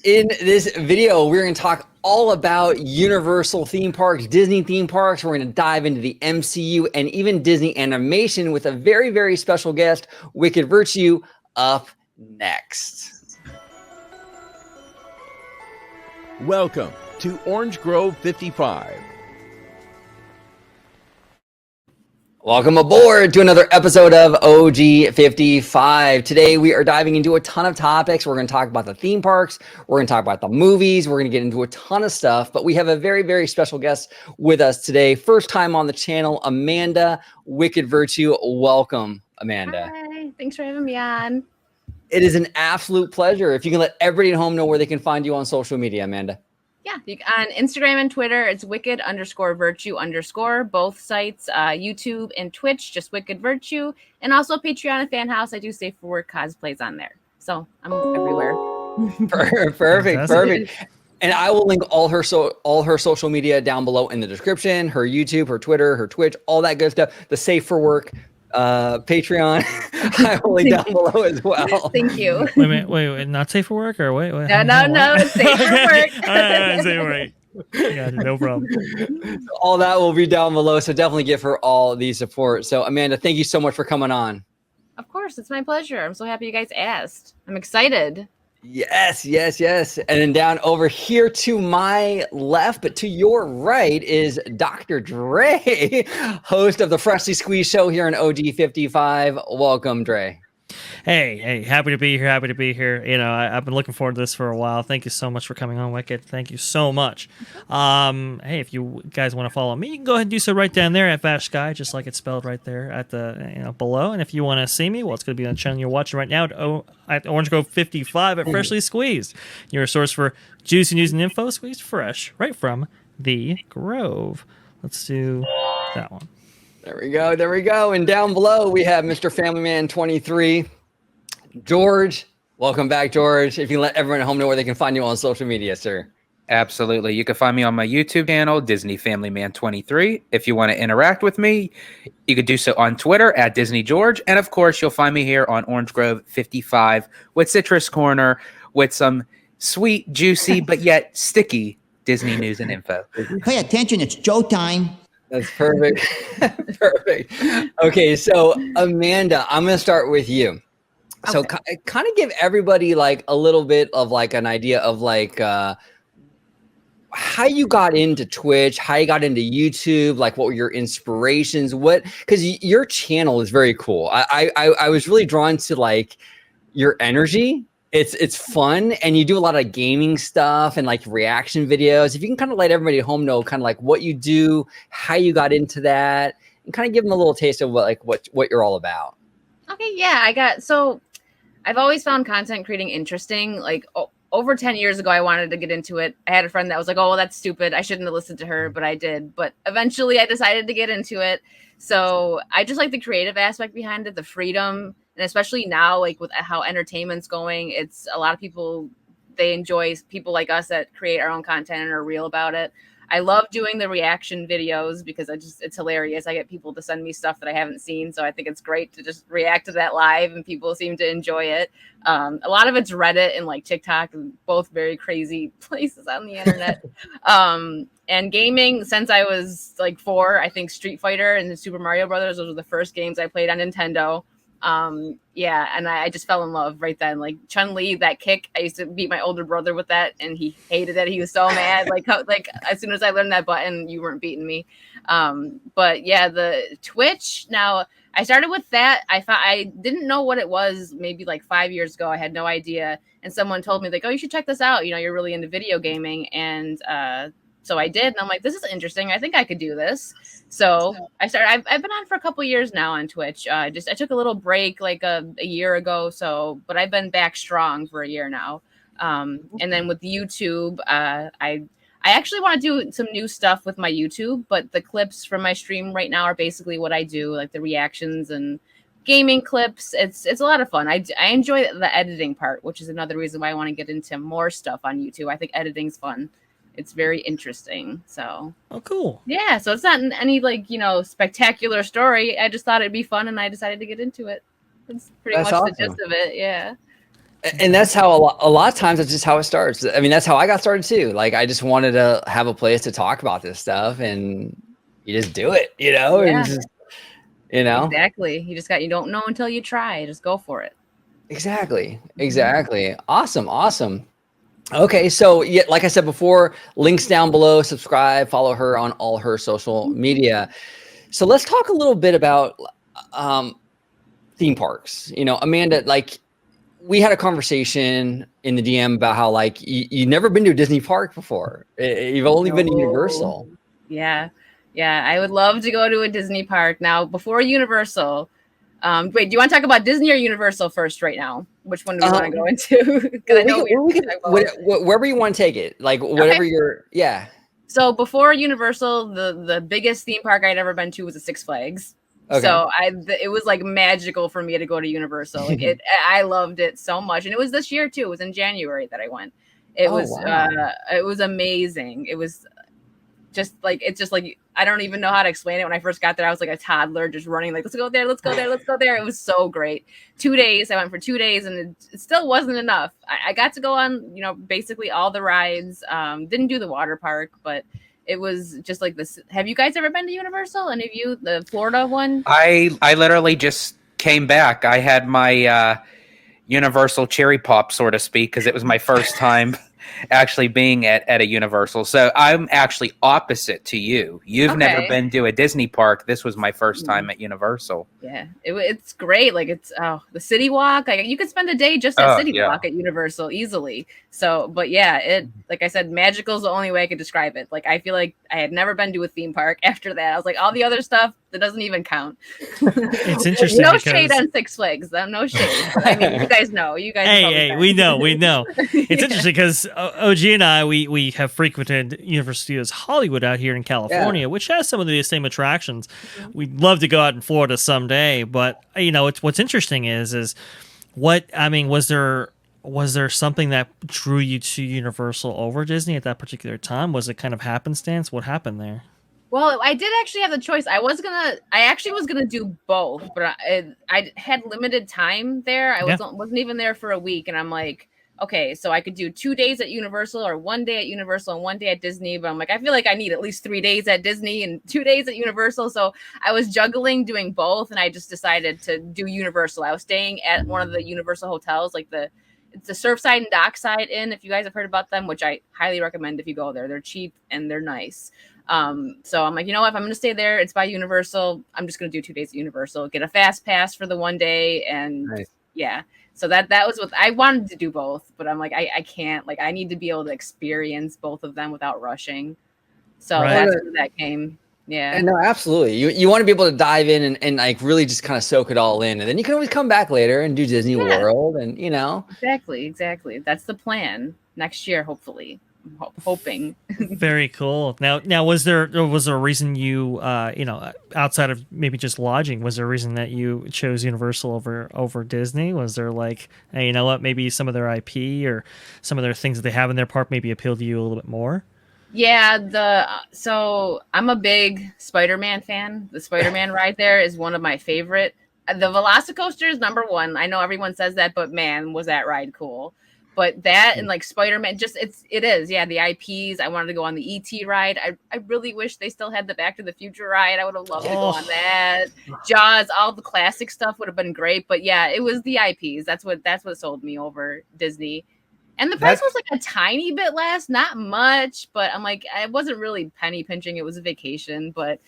In this video, we're going to talk all about Universal theme parks, Disney theme parks. We're going to dive into the MCU and even Disney animation with a very, very special guest, WickedVirtue, up next. Welcome to Orange Grove 55. Welcome aboard to another episode of OG 55. Today we are diving into a ton of topics. We're going to talk about the theme parks. We're going to talk about the movies. We're going to get into a ton of stuff, but we have a very, very special guest with us today. First time on the channel, Amanda, WickedVirtue. Welcome, Amanda. Hi, thanks for having me on. It is an absolute pleasure. If you can let everybody at home know where they can find you on social media, Amanda. Yeah, on Instagram and Twitter, it's wicked_virtue_, both sites, YouTube and Twitch, just WickedVirtue, and also Patreon and Fan House. I do Safe for Work cosplays on there. So I'm everywhere. Perfect. And I will link all her social media down below in the description, her YouTube, her Twitter, her Twitch, all that good stuff. The Safe for Work Patreon, I will link down below as well. Thank you. Wait, not Safe for Work or wait. No, it's Safe for Work. Safe for Work. Yeah, no problem. So all that will be down below, so definitely give her all the support. So Amanda, thank you so much for coming on. Of course, it's my pleasure. I'm so happy you guys asked. I'm excited. Yes. And then down over here to my left, but to your right is Dr. Dre, host of the Freshly Squeezed show here on OG 55. Welcome, Dre. Hey, happy to be here. You know, I've been looking forward to this for a while. Thank you so much for coming on, Wicked. Thank you so much. Hey, if you guys want to follow me, you can go ahead and do so right down there at Vash Sky, just like it's spelled right there at the below. And if you want to see me, well, it's going to be on the channel you're watching right now at Orange Grove 55 at Freshly Squeezed, your source for juicy news and info, squeezed fresh right from the Grove. Let's do that one. There we go. And down below, we have Mr. Family Man 23, George. Welcome back, George. If you can let everyone at home know where they can find you on social media, sir. Absolutely. You can find me on my YouTube channel, Disney Family Man 23. If you want to interact with me, you could do so on Twitter at Disney George. And of course, you'll find me here on Orange Grove 55 with Citrus Corner with some sweet, juicy, but yet sticky Disney news and info. Pay attention, it's Joe time. That's perfect. Perfect. Okay, so Amanda, I'm going to start with you. So kind of give everybody like a little bit of like an idea of like how you got into Twitch, how you got into YouTube, like what were your inspirations, because your channel is very cool. I was really drawn to like your energy. It's fun, and you do a lot of gaming stuff and like reaction videos. If you can kind of let everybody at home know kind of like what you do, how you got into that, and kind of give them a little taste of what you're all about. Okay, yeah, so I've always found content creating interesting. Like over 10 years ago, I wanted to get into it. I had a friend that was like, oh, well, that's stupid. I shouldn't have listened to her, but I did. But eventually I decided to get into it. So I just like the creative aspect behind it, the freedom. And especially now, like with how entertainment's going, it's a lot of people, they enjoy people like us that create our own content and are real about it. I love doing the reaction videos because it's hilarious. I get people to send me stuff that I haven't seen. So I think it's great to just react to that live, and people seem to enjoy it. A lot of it's Reddit and like TikTok, both very crazy places on the internet. And gaming, since I was like 4, I think Street Fighter and the Super Mario Brothers, those were the first games I played on Nintendo. And I just fell in love right then. Like Chun-Li, that kick, I used to beat my older brother with that, and he hated it. He was so mad. Like as soon as I learned that button, you weren't beating me. But yeah, the Twitch. Now I started with that. I didn't know what it was. Maybe like 5 years ago, I had no idea. And someone told me like, oh, you should check this out. You know, you're really into video gaming. And so I did, and I'm like, this is interesting. I think I could do this. So I started. I've been on for a couple years now on Twitch. I took a little break like a year ago. But I've been back strong for a year now. And then with YouTube, I actually want to do some new stuff with my YouTube. But the clips from my stream right now are basically what I do, like the reactions and gaming clips. It's a lot of fun. I enjoy the editing part, which is another reason why I want to get into more stuff on YouTube. I think editing's fun. It's very interesting. So, oh, cool. Yeah. So it's not any like, spectacular story. I just thought it'd be fun, and I decided to get into it. That's pretty much awesome. The gist of it. Yeah. And that's how a lot of times that's just how it starts. I mean, that's how I got started too. Like I just wanted to have a place to talk about this stuff, and you just do it, Yeah. and just, Exactly. You don't know until you try. Just go for it. Exactly. Awesome. Okay, so yeah, like I said before, links down below. Subscribe, follow her on all her social media. So let's talk a little bit about theme parks. Amanda, like we had a conversation in the DM about how like you've never been to a Disney park before. You've only been to Universal. Yeah. I would love to go to a Disney park now. Before Universal, wait, do you want to talk about Disney or Universal first right now? Which one do we want to go into? Wherever you want to take it, like whatever okay. So before Universal, the biggest theme park I'd ever been to was a Six Flags. Okay. So it was like magical for me to go to Universal. Like I loved it so much, and it was this year too. It was in January that I went. It was amazing. It was just like I don't even know how to explain it. When I first got there, I was like a toddler just running like, let's go there. It was so great. 2 days. I went for 2 days, and it still wasn't enough. I got to go on, basically all the rides. Didn't do the water park, but it was just like this. Have you guys ever been to Universal? Any of you, the Florida one? I literally just came back. I had my Universal cherry pop, so to speak, because it was my first time actually being at a Universal. So I'm actually opposite to you. You've never been to a Disney park. This was my first time at Universal. Yeah, it's great. Like it's the City Walk. Like you could spend a day just at City Walk at Universal easily. So, but yeah, it, like I said, magical is the only way I could describe it. Like I feel like I had never been to a theme park after that. I was like, all the other stuff that doesn't even count. It's interesting. No shade on Six Flags. No shade. I mean, you guys know. Hey, we know. It's interesting because OG and I, we have frequented Universal Studios Hollywood out here in California, which has some of the same attractions. We'd love to go out in Florida someday, but it's what's interesting is what I mean. Was there something that drew you to Universal over Disney at that particular time? Was it kind of happenstance? What happened there? Well, I did actually have the choice. I actually was gonna do both, but I had limited time there. I wasn't even there for a week, and I'm like, okay, so I could do 2 days at Universal or 1 day at Universal and 1 day at Disney. But I'm like, I feel like I need at least 3 days at Disney and 2 days at Universal. So I was juggling doing both, and I just decided to do Universal. I was staying at one of the Universal hotels, like it's the Surfside and Dockside Inn, if you guys have heard about them, which I highly recommend if you go there. They're cheap and they're nice. So I'm like, you know what, if I'm going to stay there, it's by Universal. I'm just going to do 2 days at Universal, get a fast pass for the 1 day. And so that was what I wanted to do both, but I'm like, I can't, like, I need to be able to experience both of them without rushing. So that's where that came. Yeah. No, absolutely. You want to be able to dive in and like really just kind of soak it all in. And then you can always come back later and do Disney World and, Exactly. That's the plan next year, hopefully. I'm hoping. Very cool. Now, was there a reason you, outside of maybe just lodging, was there a reason that you chose Universal over Disney? Was there like, hey, you know what, maybe some of their IP or some of their things that they have in their park maybe appeal to you a little bit more? Yeah, so I'm a big Spider-Man fan. The Spider-Man ride there is one of my favorite. The Velocicoaster is number one. I know everyone says that, but man, was that ride cool. But that and like Spider-Man, it is. Yeah, the IPs. I wanted to go on the ET ride. I really wish they still had the Back to the Future ride. I would have loved to go on that. Jaws, all the classic stuff would have been great. But yeah, it was the IPs. That's what sold me over Disney. And the price was like a tiny bit less, not much, but I'm like, I wasn't really penny pinching. It was a vacation, but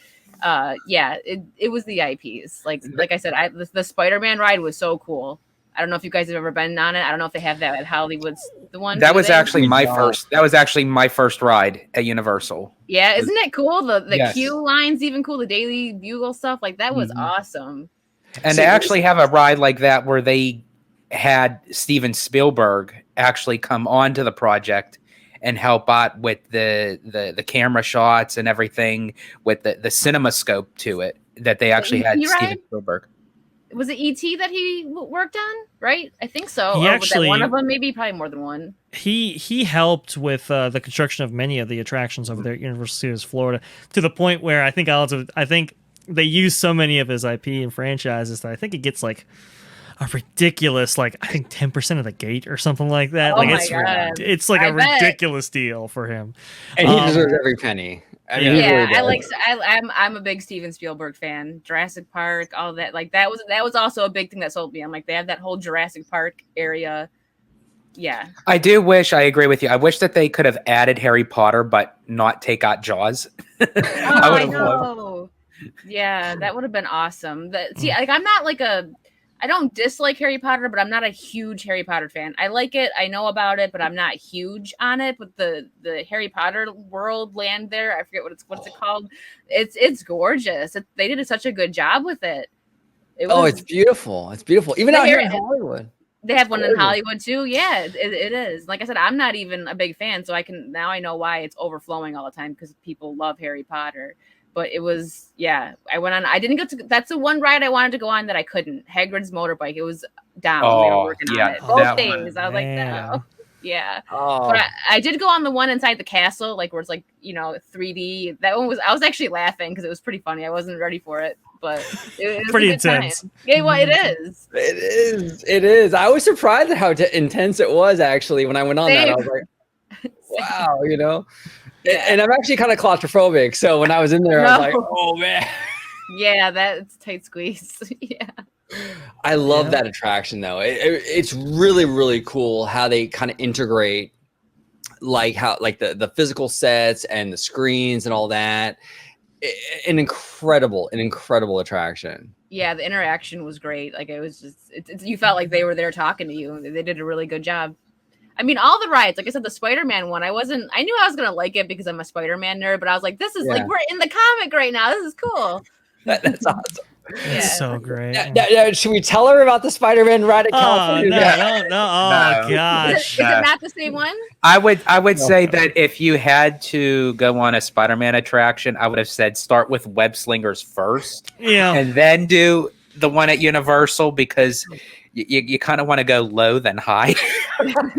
it was the IPs. Like I said, the Spider-Man ride was so cool. I don't know if you guys have ever been on it. I don't know if they have that at Hollywood's the one. That was actually my first. That was actually my first ride at Universal. Yeah, isn't it cool? The queue line's even cool. The Daily Bugle stuff, like that was awesome. And they actually have a ride like that where they had Steven Spielberg actually come onto the project and help out with the camera shots and everything with the CinemaScope to it that they actually had Steven Spielberg. Was it E.T. that he worked on? Right? I think so. He actually, one of them, maybe probably more than one. He helped with the construction of many of the attractions over there at Universal Studios Florida, to the point where I think they use so many of his IP and franchises that I think it gets like a ridiculous, like I think 10% of the gate or something like that. Oh Like my God. it's like I a bet. ridiculous deal for him. And he deserves every penny. I mean, he Yeah, really does. I'm a big Steven Spielberg fan. Jurassic Park, all that. Like that was also a big thing that sold me. I'm like, they have that whole Jurassic Park area. Yeah. I agree with you. I wish that they could have added Harry Potter, but not take out Jaws. I would have know. Yeah, that would have been awesome. See, like I'm not like I don't dislike Harry Potter, but I'm not a huge Harry Potter fan. I like it, I know about it, but I'm not huge on it. But the Harry Potter world land there, I forget what's it called. It's gorgeous. They did such a good job with it. It's beautiful. It's beautiful. Even out here in Hollywood. They have one in Hollywood too. Yeah, it is. Like I said, I'm not even a big fan, so I know why it's overflowing all the time because people love Harry Potter. But it was, I went on. I didn't get to. That's the one ride I wanted to go on that I couldn't. Hagrid's motorbike. It was down. They were working on it both days. I was like, no. Yeah. Oh. But I did go on the one inside the castle, like where it's like 3D. That one I was actually laughing because it was pretty funny. I wasn't ready for it, but it was pretty a good intense. time. Yeah, well, it is. It is. I was surprised at how intense it was actually when I went on that. I was like, wow, Yeah. And I'm actually kind of claustrophobic. So when I was in there, I was like, oh, man. Yeah, that's tight squeeze. Yeah. I love that attraction, though. It's really, really cool how they kind of integrate the physical sets and the screens and all that. An incredible attraction. Yeah, the interaction was great. Like it was just, you felt like they were there talking to you. They did a really good job. I mean, all the rides, like I said, the Spider-Man one, I knew I was going to like it because I'm a Spider-Man nerd, but I was like, this is like, we're in the comic right now. This is cool. That's awesome. It's so great. Now, should we tell her about the Spider-Man ride at California? No. Oh, gosh. Is it not the same one? I would say that if you had to go on a Spider-Man attraction, I would have said start with Web Slingers first. Yeah. And then do the one at Universal because you kind of want to go low than high.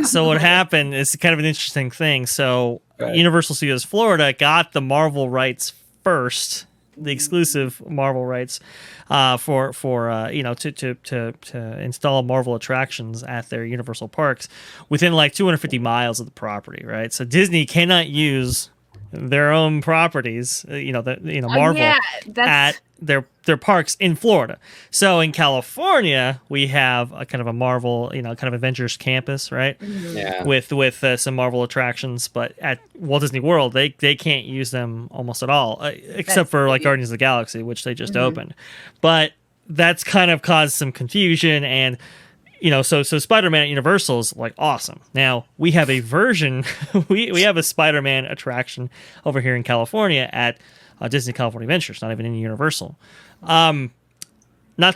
So what happened is kind of an interesting thing. So Universal Studios Florida got the Marvel rights first, the exclusive Marvel rights to install Marvel attractions at their Universal parks within like 250 miles of the property, right? So Disney cannot use their own properties, Marvel at their parks in Florida. So in California, we have a kind of a Marvel, kind of Avengers campus, right? Yeah. With some Marvel attractions, but at Walt Disney World, they can't use them almost at all, except for like Guardians of the Galaxy, which they just opened. But that's kind of caused some confusion and. So Spider-Man at Universal is like awesome. Now we have a version, we have a Spider-Man attraction over here in California at Disney California Adventures, not even in Universal. Not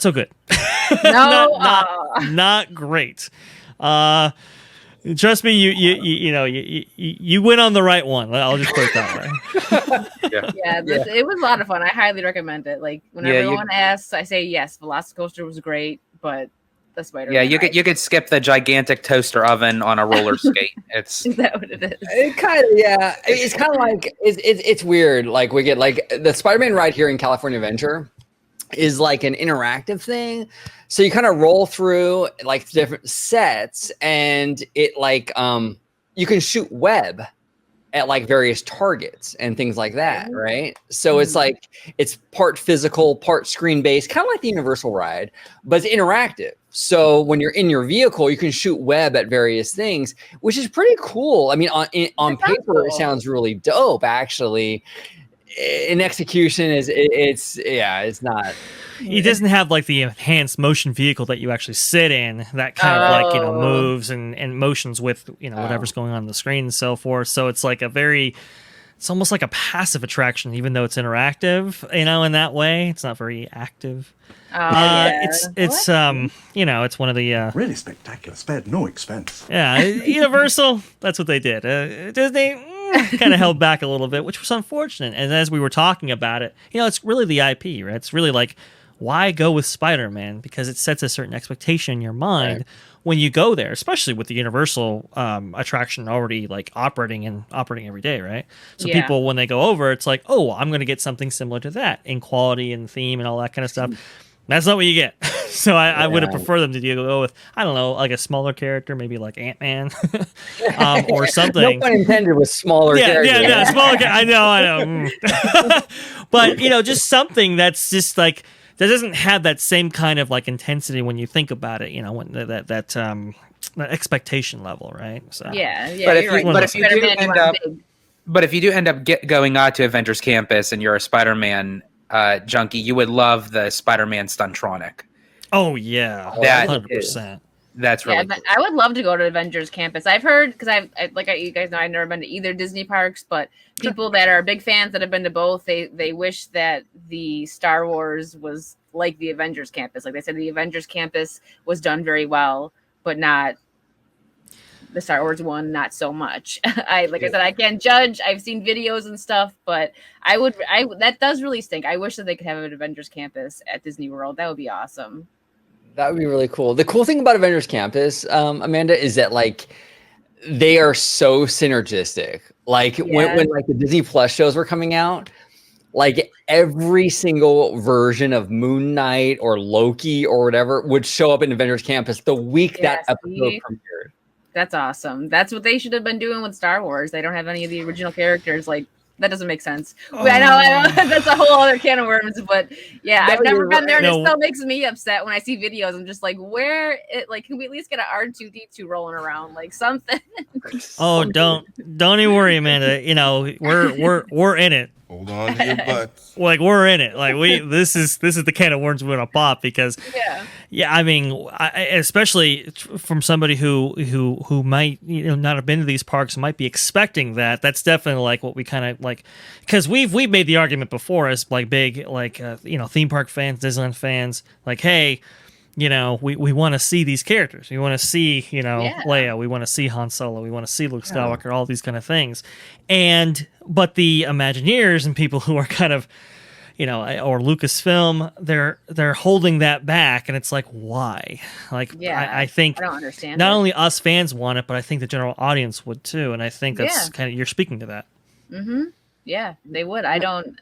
so good. No, not great. Trust me, you went on the right one. I'll just put it that way. It was a lot of fun. I highly recommend it. Like when everyone asks, I say yes. Velocicoaster was great, but the Spider-Man. Yeah, you could skip the gigantic toaster oven on a roller skate. Is that what it is? It kind of It's kind of like it's weird. Like we get like the Spider-Man ride here in California Adventure is like an interactive thing. So you kind of roll through like different sets, and it like you can shoot web at like various targets and things like that, right? So it's like it's part physical, part screen based, kind of like the Universal ride, but it's interactive. So when you're in your vehicle, you can shoot web at various things, which is pretty cool. I mean, on paper, it sounds really dope. Actually, in execution, it's not. It doesn't have like the enhanced motion vehicle that you actually sit in that kind of like moves and motions with whatever's going on the screen and so forth. So it's like it's almost like a passive attraction, even though it's interactive. In that way, it's not very active. It's one of the really spectacular, spared no expense. Yeah, Universal, that's what they did. Disney kind of held back a little bit, which was unfortunate. And as we were talking about it, it's really the IP, right? It's really like, why go with Spider-Man? Because it sets a certain expectation in your mind when you go there, especially with the Universal attraction already like operating every day, right? So people, when they go over, it's like, oh, I'm going to get something similar to that in quality and theme and all that kind of stuff. That's not what you get. So I would have preferred them to go with, I don't know, like a smaller character, maybe like Ant-Man or something. No pun intended with smaller characters. Yeah, smaller. I know. But just something that's just like that doesn't have that same kind of like intensity when you think about it. When that expectation level, right? So Yeah. But if you do end up going out to Avengers Campus and you're a Spider-Man junkie, you would love the Spider-Man Stuntronic. Oh yeah, that 100%. That's really but cool. I would love to go to Avengers Campus. I've heard, because you guys know, I've never been to either Disney parks, but people that are big fans that have been to both, they wish that the Star Wars was like the Avengers Campus. Like they said, the Avengers Campus was done very well, but not the Star Wars one, not so much. I said, I can't judge. I've seen videos and stuff, but that does really stink. I wish that they could have an Avengers Campus at Disney World. That would be awesome. That would be really cool. The cool thing about Avengers Campus, Amanda, is that like they are so synergistic. Like when like the Disney Plus shows were coming out, like every single version of Moon Knight or Loki or whatever would show up in Avengers Campus the week that episode premiered. That's awesome. That's what they should have been doing with Star Wars. They don't have any of the original characters. Like, that doesn't make sense. I know that's a whole other can of worms, but yeah, I've never been there, and it still makes me upset when I see videos. I'm just like, can we at least get an R2D2 rolling around, like something? Oh, don't even worry, Amanda. We're in it. Hold on to your butts. Like we're in it. Like this is the can of worms we're gonna pop because I mean, especially from somebody who might not have been to these parks, might be expecting that. That's definitely like what we kind of like, because we've made the argument before as like big theme park fans, Disneyland fans, like, hey, we want to see these characters. We want to see, Leia. We want to see Han Solo. We want to see Luke Skywalker, all these kind of things. But the Imagineers and people who are kind of, or Lucasfilm, they're holding that back. And it's like, why? Like, I think I don't understand. Not only us fans want it, but I think the general audience would too. And I think that's kind of, you're speaking to that. Mm-hmm. Yeah, they would. I don't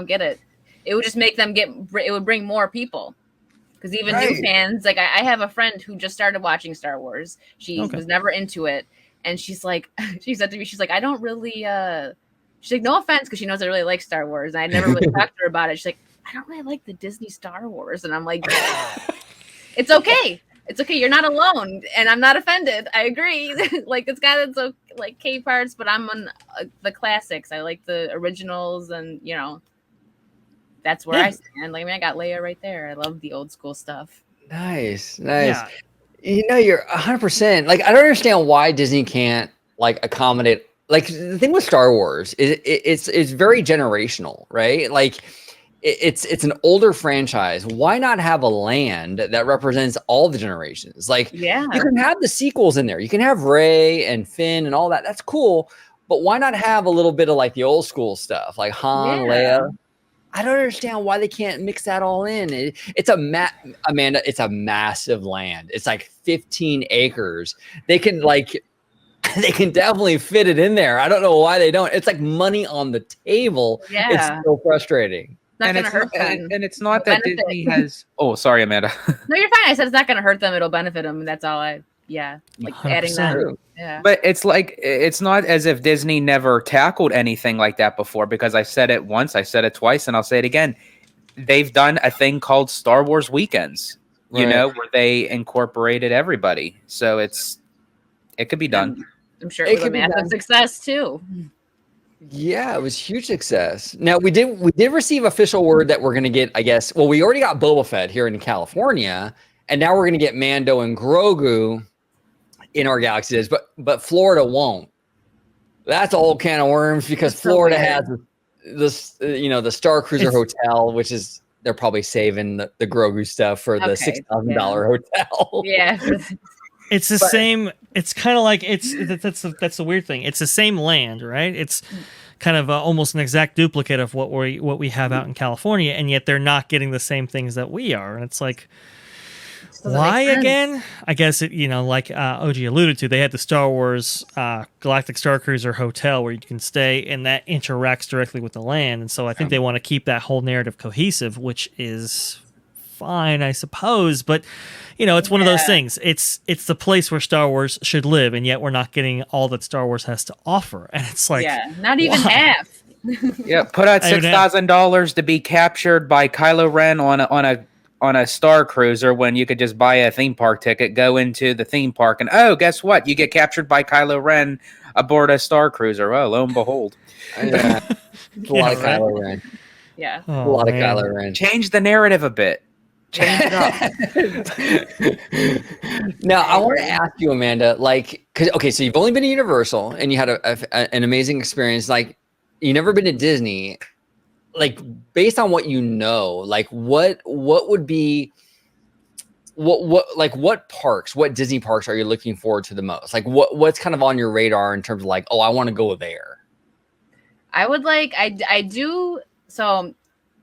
get it. It would just make them it would bring more people. Because even new fans, like I have a friend who just started watching Star Wars. She was never into it. And she's like, she said to me, she's like, I don't really, she's like, no offense, because she knows I really like Star Wars. And I never really talked to her about it. She's like, I don't really like the Disney Star Wars. And I'm like, it's okay. It's okay. You're not alone. And I'm not offended. I agree. Like it's got its like K parts, but I'm on the classics. I like the originals and, that's where I stand. Like, I mean, I got Leia right there. I love the old school stuff. Nice. Yeah. You're 100%. Like, I don't understand why Disney can't like accommodate. Like, the thing with Star Wars is it's very generational, right? Like, it's an older franchise. Why not have a land that represents all the generations? Like, you can have the sequels in there. You can have Rey and Finn and all that. That's cool. But why not have a little bit of like the old school stuff, like Han, Leia? I don't understand why they can't mix that all in. It's Amanda, it's a massive land. It's like 15 acres. They can definitely fit it in there. I don't know why they don't. It's like money on the table. Yeah. It's so frustrating. And it's not that Disney has. Oh, sorry, Amanda. No, you're fine. I said it's not going to hurt them. It'll benefit them. That's all like 100%. Adding that. Yeah. But it's not as if Disney never tackled anything like that before, because I said it once, I said it twice, and I'll say it again. They've done a thing called Star Wars Weekends, where they incorporated everybody. So it could be done. I'm sure it was a massive success too. Yeah, it was huge success. Now we did receive official word that we're going to get, I guess. Well, we already got Boba Fett here in California, and now we're going to get Mando and Grogu in our galaxies, but Florida won't. That's a whole can of worms, because Florida has this, the Star Cruiser Hotel, which is they're probably saving the Grogu stuff for the $6,000 hotel. Yeah. It's the same. It's kind of like that's the weird thing. It's the same land, right? It's kind of almost an exact duplicate of what we have out in California, and yet they're not getting the same things that we are. And it's like, why again? I guess like OG alluded to, they had the Star Wars Galactic Star Cruiser Hotel where you can stay, and that interacts directly with the land. And so I think they want to keep that whole narrative cohesive, which is fine, I suppose. But it's one of those things. It's the place where Star Wars should live, and yet we're not getting all that Star Wars has to offer. And it's like, not even half. Yeah, put out $6,000 to be captured by Kylo Ren on a Star Cruiser when you could just buy a theme park ticket, go into the theme park, and guess what? You get captured by Kylo Ren aboard a Star Cruiser. Oh, lo and behold. It's a lot of Kylo Ren. Yeah. A lot of Kylo Ren. Change the narrative a bit. Change it up. Now, I want to ask you, Amanda, so you've only been to Universal and you had an amazing experience. Like, you've never been to Disney. Like, based on what you know, like what would be what Disney parks are you looking forward to the most? Like what's kind of on your radar in terms of like, I want to go there? I would so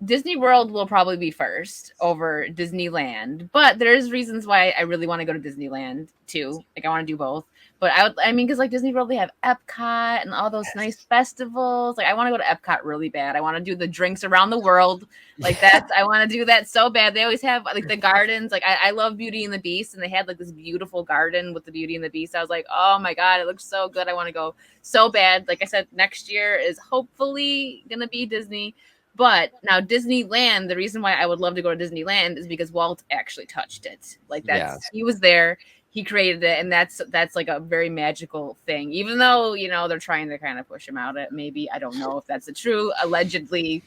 Disney World will probably be first over Disneyland, but there's reasons why I really want to go to Disneyland too. Like, I want to do both. But because like Disney World, they have Epcot and all those nice festivals. Like, I want to go to Epcot really bad. I want to do the drinks around the world. Like, I want to do that so bad. They always have like the gardens. Like, I love Beauty and the Beast, and they had like this beautiful garden with the Beauty and the Beast. I was like, oh my God, it looks so good. I want to go so bad. Like I said, next year is hopefully going to be Disney. But now Disneyland, the reason why I would love to go to Disneyland is because Walt actually touched it. Like, he was there. He created it, and that's like a very magical thing. Even though they're trying to kind of push him out. Maybe, I don't know if that's the true. Allegedly,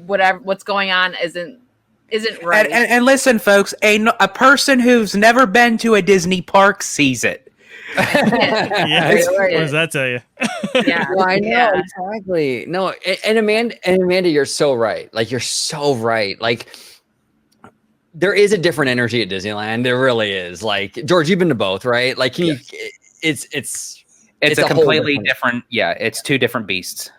what's going on isn't right. And listen, folks, a person who's never been to a Disney park sees it. What does that tell you? Yeah, well, I know exactly. No, and Amanda, you're so right. Like, you're so right. Like, there is a different energy at Disneyland. There really is. Like, George, you've been to both, right? Like, it's a completely different. Yeah, it's two different beasts.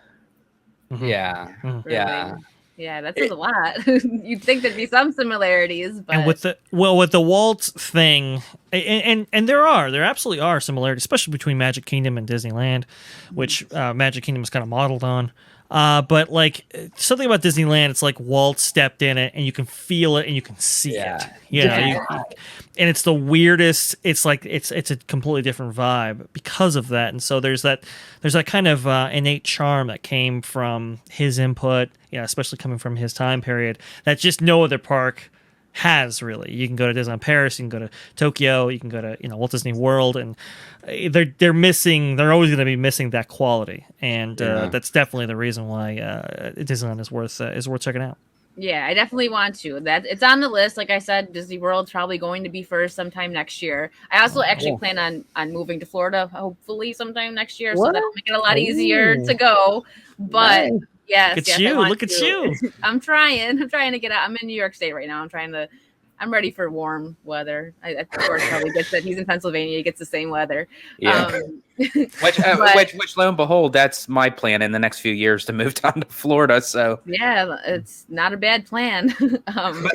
Mm-hmm. Yeah, really? yeah. Yeah, that's a lot. You'd think there'd be some similarities, but and with the Walt thing, and there absolutely are similarities, especially between Magic Kingdom and Disneyland, which Magic Kingdom is kind of modeled on. But like, something about Disneyland, it's like Walt stepped in it, and you can feel it and you can see it. And it's the weirdest. It's like it's a completely different vibe because of that. And so there's that kind of innate charm that came from his input, especially coming from his time period, that just no other park has, really. You can go to Disneyland Paris, you can go to Tokyo, you can go to Walt Disney World, and they're always going to be missing that quality, and that's definitely the reason why Disneyland is worth checking out. Yeah, I definitely want to. That it's on the list. Like I said, Disney World's probably going to be first sometime next year. I also plan on moving to Florida, hopefully sometime next year, so that'll make it a lot easier to go. But nice. Yes, Look at you. I'm trying to get out. I'm in New York State right now. I'm ready for warm weather. George probably gets it. He's in Pennsylvania. He gets the same weather. Yeah. Which lo and behold, that's my plan in the next few years to move down to Florida. So yeah, it's not a bad plan.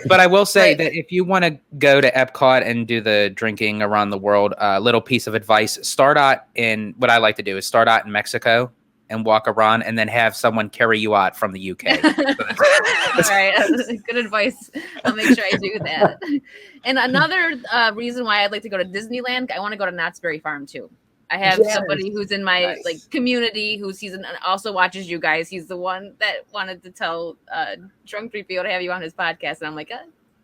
But I will say that if you want to go to Epcot and do the drinking around the world, a little piece of advice: start out in Mexico and walk around, and then have someone carry you out from the UK. All right, good advice. I'll make sure I do that. And another reason why I'd like to go to Disneyland, I want to go to Knott's Berry Farm too. I have somebody who's in my community also watches you guys. He's the one that wanted to tell Drunk 3PO to have you on his podcast, and I'm like,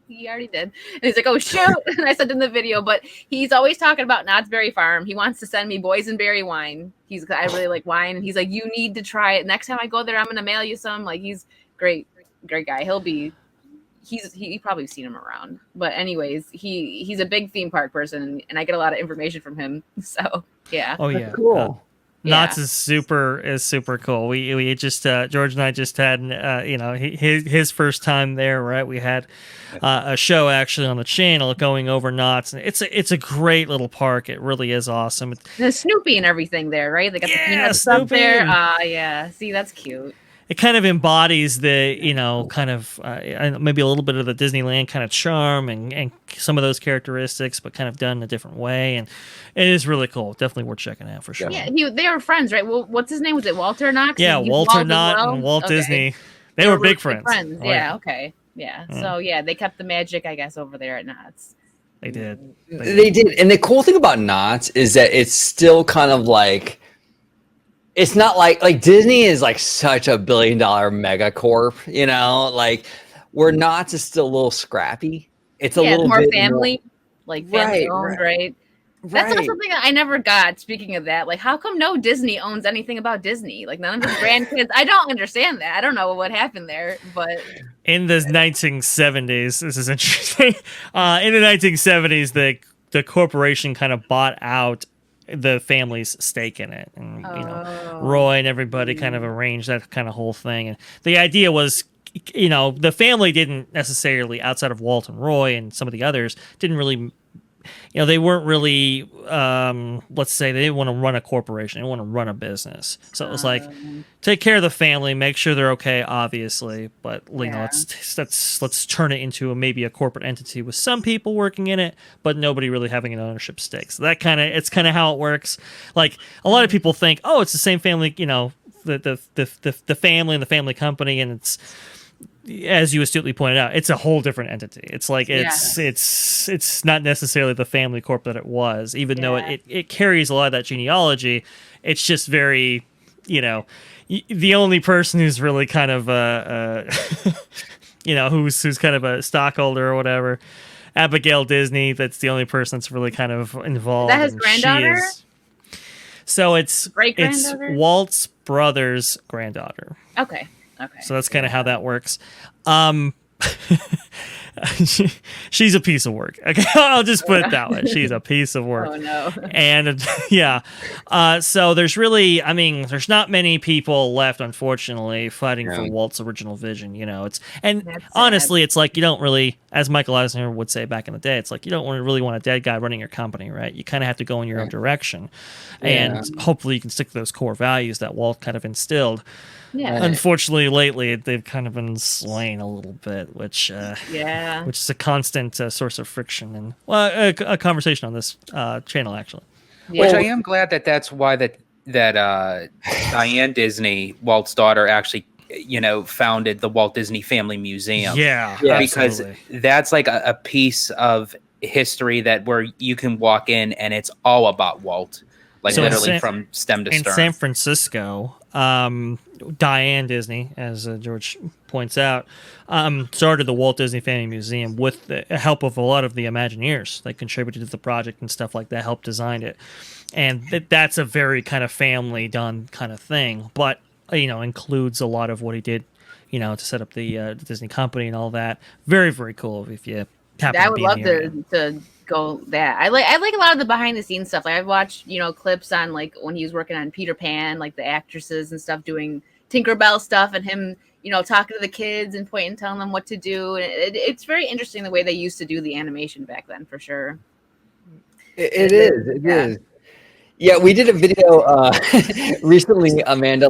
he already did. And he's like, oh, shoot. And I sent him the video, but he's always talking about Knott's Berry Farm. He wants to send me boysenberry wine. I really like wine. And he's like, you need to try it. Next time I go there, I'm going to mail you some. Like, he's great guy. He probably seen him around. But anyways, he's a big theme park person, and I get a lot of information from him. So, yeah. Oh, yeah. That's cool. Knott's is super cool. We just George and I just had his first time there, right? We had a show actually on the channel going over Knott's, and it's a great little park. It really is awesome. The Snoopy and everything there, right? They got the peanuts up there. Yeah. See, that's cute. It kind of embodies the, kind of maybe a little bit of the Disneyland kind of charm and some of those characteristics, but kind of done in a different way. And it is really cool. Definitely worth checking out for sure. Yeah, they were friends, right? Well, what's his name? Was it Walter Knox? Yeah, Walter Knott and Walt Disney. They were big friends. Yeah, okay. Yeah. So yeah, they kept the magic, I guess, over there at Knott's. They did. They did. And the cool thing about Knott's is that it's still kind of like, it's not like Disney is like such a $1 billion mega corp, you know, like where Knott's is still a little scrappy. It's a little more bit family, like family owned, right? That's not something that I never got. Speaking of that, like, how come no Disney owns anything about Disney? Like, none of his grandkids. I don't understand that. I don't know what happened there, but in the 1970s, this is interesting. In the 1970s, the corporation kind of bought out the family's stake in it, and Roy and everybody kind of arranged that kind of whole thing. And the idea was, the family didn't necessarily, outside of Walt and Roy and some of the others, didn't really. They weren't really, let's say, they didn't want to run a corporation. They didn't want to run a business. So it was like, take care of the family, make sure they're okay, obviously. But, let's turn it into maybe a corporate entity with some people working in it, but nobody really having an ownership stake. So it's kind of how it works. Like, a lot of people think, oh, it's the same family, the family and the family company, and it's, as you astutely pointed out, it's a whole different entity. It's like it's not necessarily the family corp that it was, even though it carries a lot of that genealogy. It's just very, the only person who's really kind of who's kind of a stockholder or whatever, Abigail Disney. That's the only person that's really kind of involved. Is that his granddaughter? So it's great-granddaughter? Walt's brother's granddaughter. Okay. So that's kind of how that works. She's a piece of work. Okay, I'll just put it that way. She's a piece of work. Oh no. And so there's really, there's not many people left, unfortunately, fighting for Walt's original vision. Honestly, it's like you don't really, as Michael Eisner would say back in the day, it's like you don't really want a dead guy running your company, right? You kind of have to go in your own direction, and hopefully you can stick to those core values that Walt kind of instilled. Yeah. Unfortunately, lately they've kind of been slain a little bit, which is a constant source of friction and a conversation on this channel, actually. Yeah. Which I am glad that's why that Diane Disney, Walt's daughter, actually founded the Walt Disney Family Museum. Yeah, because that's like a piece of history that where you can walk in and it's all about Walt, like literally from stem to stern. In San Francisco, Diane Disney, as George points out, started the Walt Disney Family Museum with the help of a lot of the Imagineers. They contributed to the project and stuff like that, helped design it. And that's a very kind of family-done kind of thing, but, includes a lot of what he did, to set up the Disney company and all that. Very, very cool if you happen I to would be love in the area. to go that. I like a lot of the behind the scenes stuff. Like I've watched, clips on like when he was working on Peter Pan, like the actresses and stuff doing Tinkerbell stuff and him, talking to the kids and pointing, telling them what to do. And it's very interesting the way they used to do the animation back then, for sure. It is. Yeah, we did a video recently, Amanda,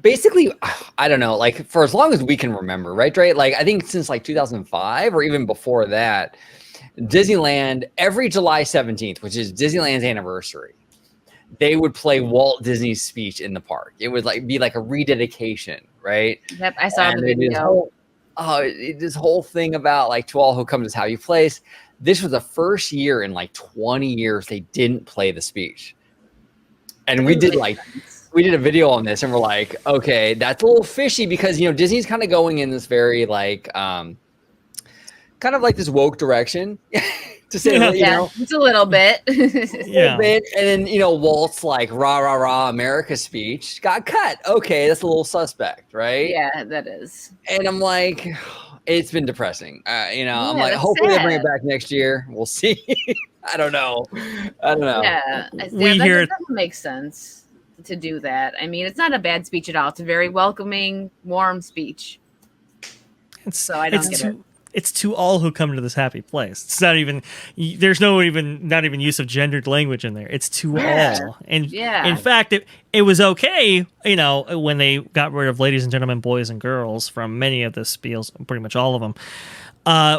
basically, I don't know, like for as long as we can remember, right? Like I think since like 2005 or even before that, Disneyland, every July 17th, which is Disneyland's anniversary, they would play Walt Disney's speech in the park. It would be like a rededication, right? Yep, I saw the video. This whole thing about like to all who come to this happy place. This was the first year in like 20 years they didn't play the speech. And we did a video on this and we're like, okay, that's a little fishy because, Disney's kind of going in this very kind of like this woke direction to say, it's a little bit. And then, Walt's like rah, rah, rah, America speech got cut. Okay. That's a little suspect, right? Yeah, that is. And I'm like, it's been depressing. I'm like, hopefully they bring it back next year. We'll see. I don't know. Yeah. That doesn't make sense to do that. It's not a bad speech at all. It's a very welcoming, warm speech. So I don't get it. It's to all who come to this happy place. It's not even, there's not even use of gendered language in there. It's to all. And in fact, it was okay, when they got rid of ladies and gentlemen, boys and girls from many of the spiels, pretty much all of them.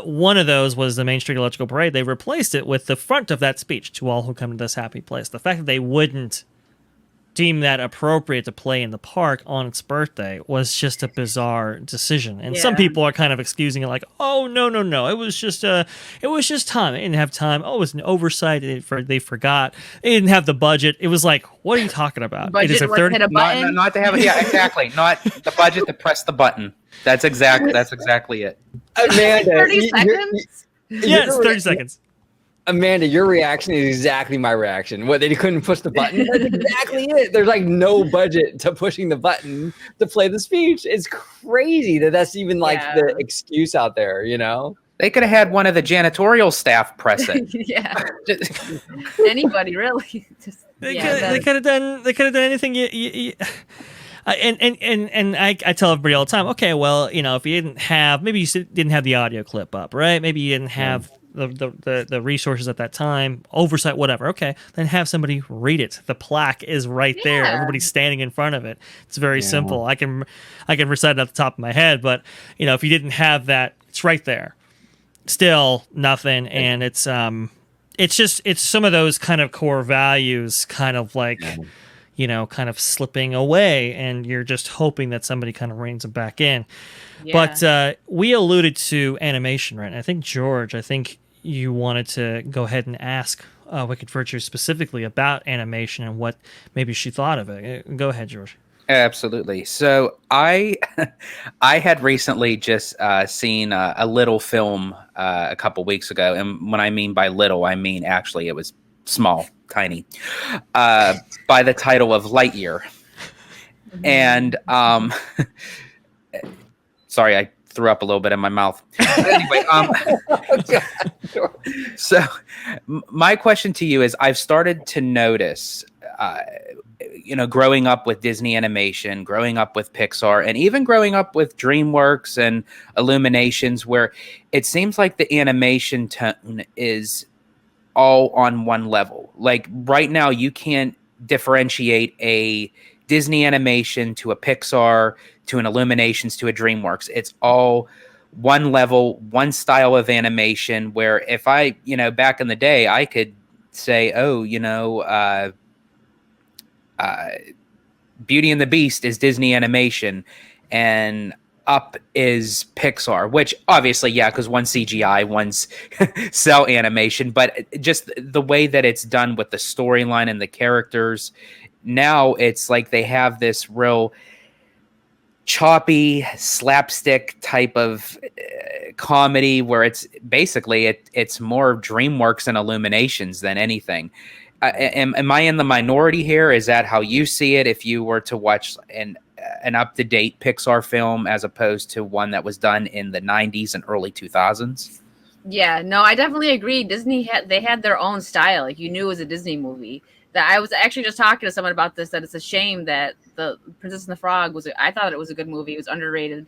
One of those was the Main Street Electrical Parade. They replaced it with the front of that speech, to all who come to this happy place. The fact that they wouldn't deem that appropriate to play in the park on its birthday was just a bizarre decision. And some Yeah. people are kind of excusing it like, oh, no. It was just time. They didn't have time. Oh, it was an oversight. They forgot. They didn't have the budget. It was like, what are you talking about? Budget It is a was 30 hit a button. Not to have it. Yeah, exactly. Not the budget to press the button. That's exactly it. Amanda, 30 seconds. Yeah, it's 30 seconds. Amanda, your reaction is exactly my reaction. What, they couldn't push the button? That's exactly it. There's like no budget to pushing the button to play the speech. It's crazy that's even like the excuse out there, you know? They could have had one of the janitorial staff press it. Yeah. Anybody really? They could have done anything. And I tell everybody all the time, okay, well, you know, if you didn't have, maybe you didn't have the audio clip up, right? Maybe you didn't have the resources at that time, oversight, whatever. Okay, then have somebody read it. The plaque is right there. Everybody's standing in front of it. It's very simple. I can recite it at the top of my head, but you know, if you didn't have that, it's right there. Still nothing, and it's some of those kind of core values, kind of like. You know, kind of slipping away, and you're just hoping that somebody kind of reins them back in. Yeah. But we alluded to animation, right? And I think, George, you wanted to go ahead and ask WickedVirtue specifically about animation and what maybe she thought of it. Go ahead, George. Absolutely. So I had recently just seen a little film a couple weeks ago. And when I mean by little, I mean actually it was small, tiny, by the title of Lightyear. And sorry, I threw up a little bit in my mouth. But anyway, so my question to you is, I've started to notice, you know, growing up with Disney animation, growing up with Pixar, and even growing up with DreamWorks and Illuminations, where it seems like the animation tone is all on one level. Like right now, you can't differentiate a Disney animation to a Pixar, to an Illuminations, to a DreamWorks. It's all one level, one style of animation, where if I, you know, back in the day, I could say, oh, you know, Beauty and the Beast is Disney animation, and Up is Pixar, which obviously, yeah, because one's CGI, one's cell animation, but just the way that it's done with the storyline and the characters, now it's like they have this real choppy slapstick type of comedy where it's basically it's more DreamWorks and Illuminations than anything. Am I in the minority here? Is that how you see it? If you were to watch an up-to-date Pixar film as opposed to one that was done in the 90s and early 2000s? Yeah, no, I definitely agree. Disney had their own style. Like, you knew it was a Disney movie. That I was actually just talking to someone about this, that it's a shame that the Princess and the Frog I thought it was a good movie. It was underrated.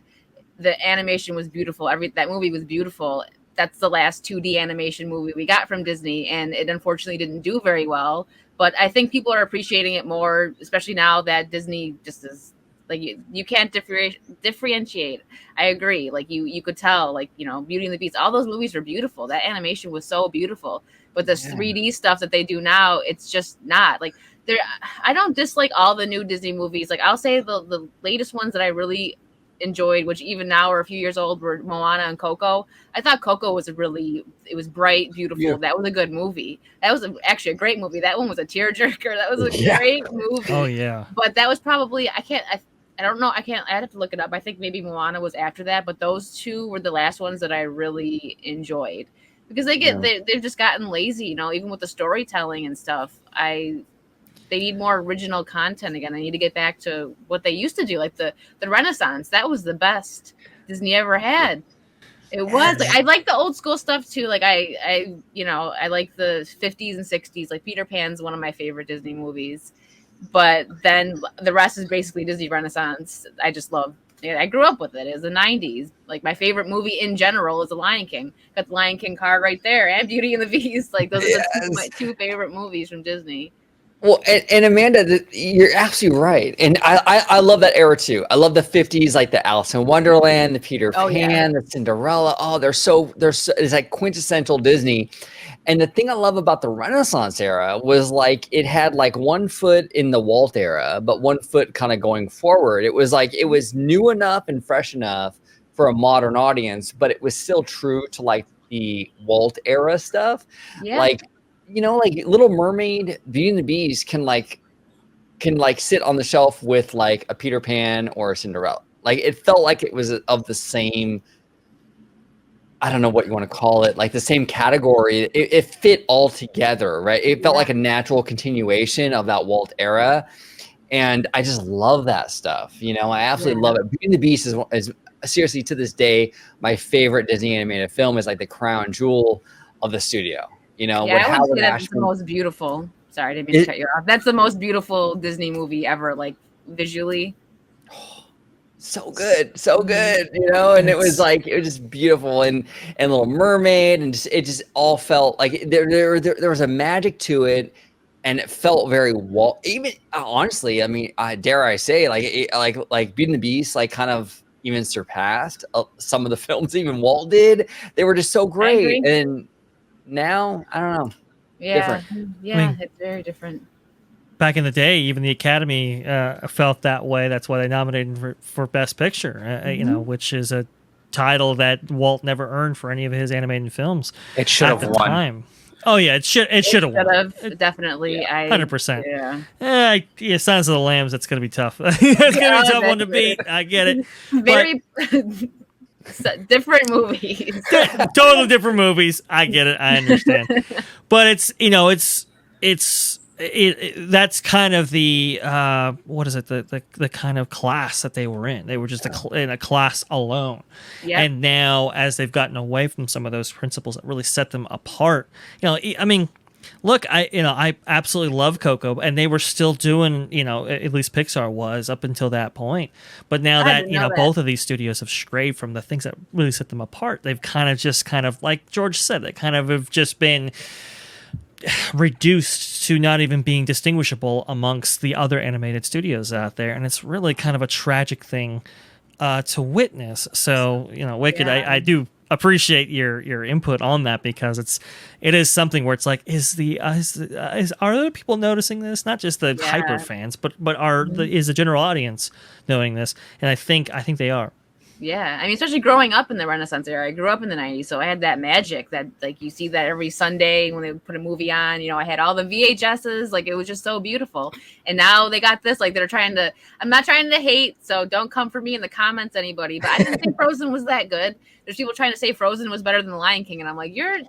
The animation was beautiful. That movie was beautiful. That's the last 2D animation movie we got from Disney, and it unfortunately didn't do very well. But I think people are appreciating it more, especially now that Disney just is like, you can't differentiate. I agree. Like you could tell, like, you know, Beauty and the Beast, all those movies were beautiful. That animation was so beautiful. But this 3D stuff that they do now, it's just not like I don't dislike all the new Disney movies. Like, I'll say the latest ones that I really enjoyed, which even now are a few years old, were Moana and Coco. I thought Coco was it was bright, beautiful. Yeah. That was a good movie. That was actually a great movie. That one was a tearjerker. That was a great movie. Oh yeah. But that was probably I don't know. I'd have to look it up. I think maybe Moana was after that, but those two were the last ones that I really enjoyed, because they've just gotten lazy, you know, even with the storytelling and stuff. They need more original content again. I need to get back to what they used to do, like the Renaissance. That was the best Disney ever had. It was. Like, I like the old school stuff too. Like I like the 50s and 60s. Like Peter Pan's one of my favorite Disney movies. But then the rest is basically Disney Renaissance. I just love. I grew up with it. It was the 90s. Like, my favorite movie in general is The Lion King. Got the Lion King card right there, and Beauty and the Beast. Like, those are my two favorite movies from Disney. Well, and Amanda, you're absolutely right, and I love that era too. I love the '50s, like the Alice in Wonderland, the Peter Pan, the Cinderella. Oh, it's like quintessential Disney. And the thing I love about the Renaissance era was like it had like 1 foot in the Walt era, but 1 foot kind of going forward. It was like it was new enough and fresh enough for a modern audience, but it was still true to like the Walt era stuff. Yeah. Like, like Little Mermaid, Beauty and the Beast can sit on the shelf with like a Peter Pan or a Cinderella. Like it felt like it was of the same, I don't know what you want to call it, like the same category. It fit all together, right? It felt like a natural continuation of that Walt era. And I just love that stuff. I absolutely love it. Beauty and the Beast is seriously, to this day, my favorite Disney animated film is like the crown jewel of the studio. I would say that's the most beautiful. Sorry, I didn't mean to cut you off. That's the most beautiful Disney movie ever, like visually. So good, and it was just beautiful, and Little Mermaid, and it just all felt like there was a magic to it, and it felt very Walt. Even honestly, I mean, dare I say, like Beauty and the Beast, like kind of even surpassed some of the films even Walt did. They were just so great, and now I don't know. Different. It's very different. Back in the day, even the Academy felt that way. That's why they nominated for Best Picture, which is a title that Walt never earned for any of his animated films. It should have won. Time. Oh yeah, it should have won. Definitely. 100%. Yeah. Silence of the Lambs. That's going to be tough. That's going to be a tough one to beat. I get it. Very different movies. Totally different movies. I get it. I understand. But that's kind of the what is it, the kind of class that they were in. They were just in a class alone. And now, as they've gotten away from some of those principles that really set them apart, I mean, look, I absolutely love Coco, and they were still doing, at least Pixar was up until that point. But now that both of these studios have strayed from the things that really set them apart, they've kind of like George said, they kind of have just been reduced to not even being distinguishable amongst the other animated studios out there, and it's really kind of a tragic thing to witness. So Wicked, I do appreciate your input on that, because it is something where it's like, are other people noticing this? Not just the hyper fans, but is the general audience knowing this? And I think they are. Yeah, I mean, especially growing up in the Renaissance era. I grew up in the 90s, so I had that magic that, like, you see that every Sunday when they put a movie on. I had all the VHSs. Like, it was just so beautiful. And now they got this, like, I'm not trying to hate, so don't come for me in the comments, anybody. But I didn't think Frozen was that good. There's people trying to say Frozen was better than The Lion King, and I'm like, you're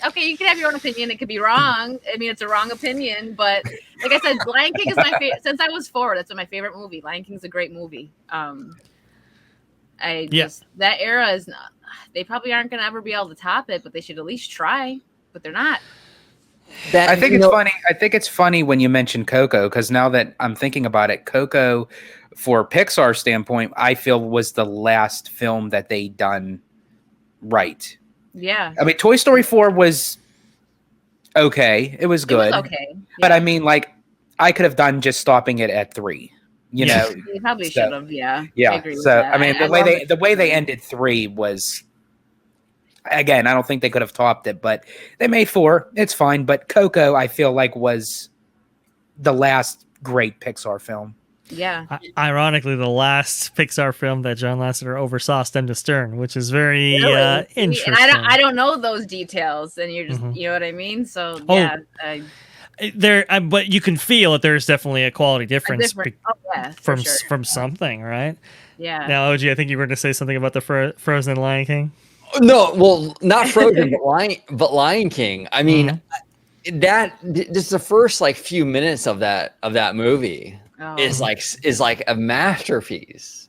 okay. You can have your own opinion. It could be wrong. I mean, it's a wrong opinion, but like I said, Lion King is my favorite. Since I was 4, that's my favorite movie. Lion King's a great movie. That era is not. They probably aren't going to ever be able to top it, but they should at least try. But they're not. I think it's funny. I think it's funny when you mention Coco, because now that I'm thinking about it, Coco, for Pixar standpoint, I feel was the last film that they done right. Yeah. I mean, Toy Story 4 was okay. It was good. It was okay. Yeah. But I mean, like, I could have done just stopping it at 3. You probably should have. Yeah. Yeah. I agree with so that. I mean, the way they ended 3 was, again, I don't think they could have topped it, but they made 4. It's fine. But Coco, I feel like, was the last great Pixar film. Yeah. Ironically, the last Pixar film that John Lasseter oversaw, Stem to Stern, which is very interesting. And I don't know those details, and you're just, you know what I mean? So yeah. But you can feel that there's definitely a quality difference from something, right? Yeah. Now, OG, I think you were going to say something about the Frozen and Lion King. No, well, not Frozen, but Lion King. I mean, just the first like few minutes of that movie is like a masterpiece.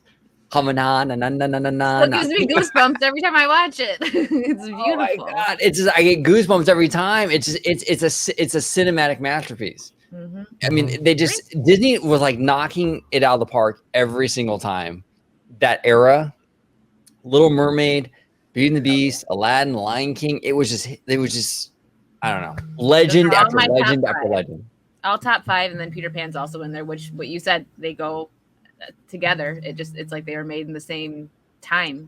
Coming on, it gives me goosebumps every time I watch it. It's beautiful. Oh my God. It's just, I get goosebumps every time. It's a cinematic masterpiece. Mm-hmm. I mean, Disney was like knocking it out of the park every single time. That era, Little Mermaid, Beauty and the Beast, Aladdin, Lion King. It was just, I don't know, legend after legend after legend. all top 5, and then Peter Pan's also in there. Which what you said, they go together. It's like they were made in the same time.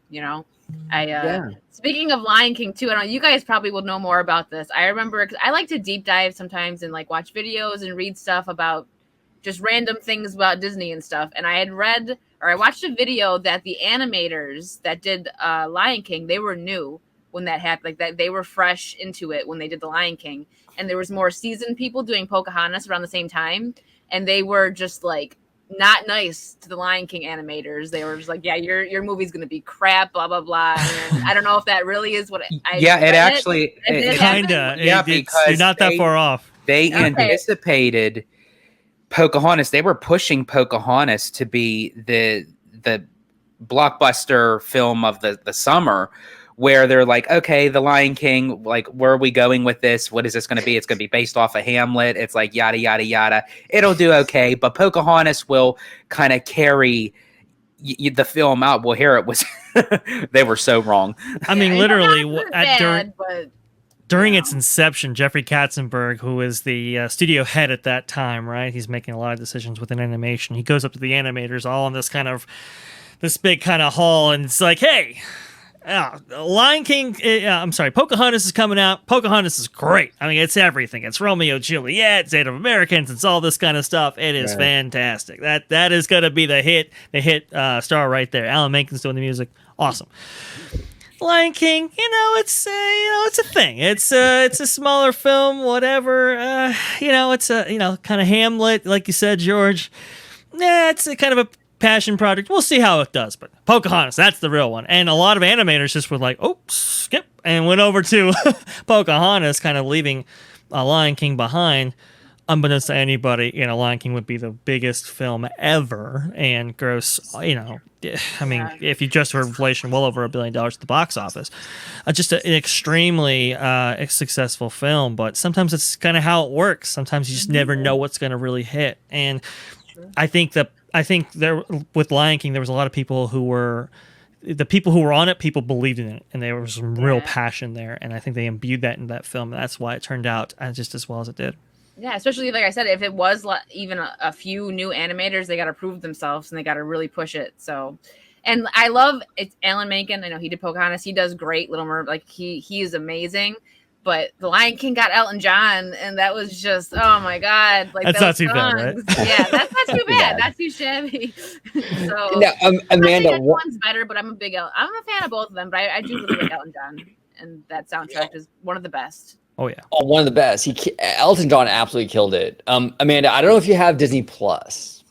Speaking of Lion King too, I don't. You guys probably will know more about this. I remember because I like to deep dive sometimes and like watch videos and read stuff about just random things about Disney and stuff. And I had read or I watched a video that the animators that did Lion King, they were new when that happened. Like that, they were fresh into it when they did the Lion King, and there was more seasoned people doing Pocahontas around the same time, and they were just like not nice to the Lion King animators. They were just like, "Yeah, your movie's gonna be crap," blah blah blah. And I don't know if that really is what I. Yeah, it actually kinda. Yeah, because you're not that far off. They anticipated Pocahontas. They were pushing Pocahontas to be the blockbuster film of the summer, where they're like, okay, the Lion King, like, where are we going with this? What is this going to be? It's going to be based off of Hamlet. It's like yada yada yada. It'll do okay, but Pocahontas will kind of carry the film out. Well, here it was. They were so wrong. I mean, literally, during Yeah. its inception, Jeffrey Katzenberg, who is the studio head at that time, right? He's making a lot of decisions within animation. He goes up to the animators all in this big kind of hall, and it's like, hey, Lion King, Pocahontas is coming out. Pocahontas is great. I mean, it's everything. It's Romeo, Juliet, it's Native Americans, it's all this kind of stuff. It is fantastic. That is going to be the hit star right there. Alan Menken's doing the music. Awesome. Lion King, it's a thing. It's a smaller film, whatever. It's a kind of Hamlet, like you said, George. Yeah, it's a kind of a passion project. We'll see how it does. But Pocahontas, that's the real one. And a lot of animators just were like, oh, skip, and went over to Pocahontas, kind of leaving Lion King behind. Unbeknownst to anybody, Lion King would be the biggest film ever and gross, if you just heard inflation, well over $1 billion at the box office. Just an extremely successful film, but sometimes it's kind of how it works. Sometimes you just never know what's going to really hit. And I think there with Lion King, there was a lot of people who were on it, people believed in it, and there was some real passion there. And I think they imbued that in that film. And that's why it turned out just as well as it did. Yeah, especially like I said, if it was even a few new animators, they got to prove themselves and they got to really push it. So, and I love it's Alan Menken. I know he did Pocahontas. He does great. Little Mermaid, like he is amazing. But The Lion King got Elton John, and that was just my god! Like that's not too bad, right? Yeah, that's not too bad. Not too shabby. So now, Amanda, one's better, but I'm a fan of both of them. But I do really like Elton John, and that soundtrack is one of the best. Oh yeah, one of the best. Elton John absolutely killed it. Amanda, I don't know if you have Disney Plus,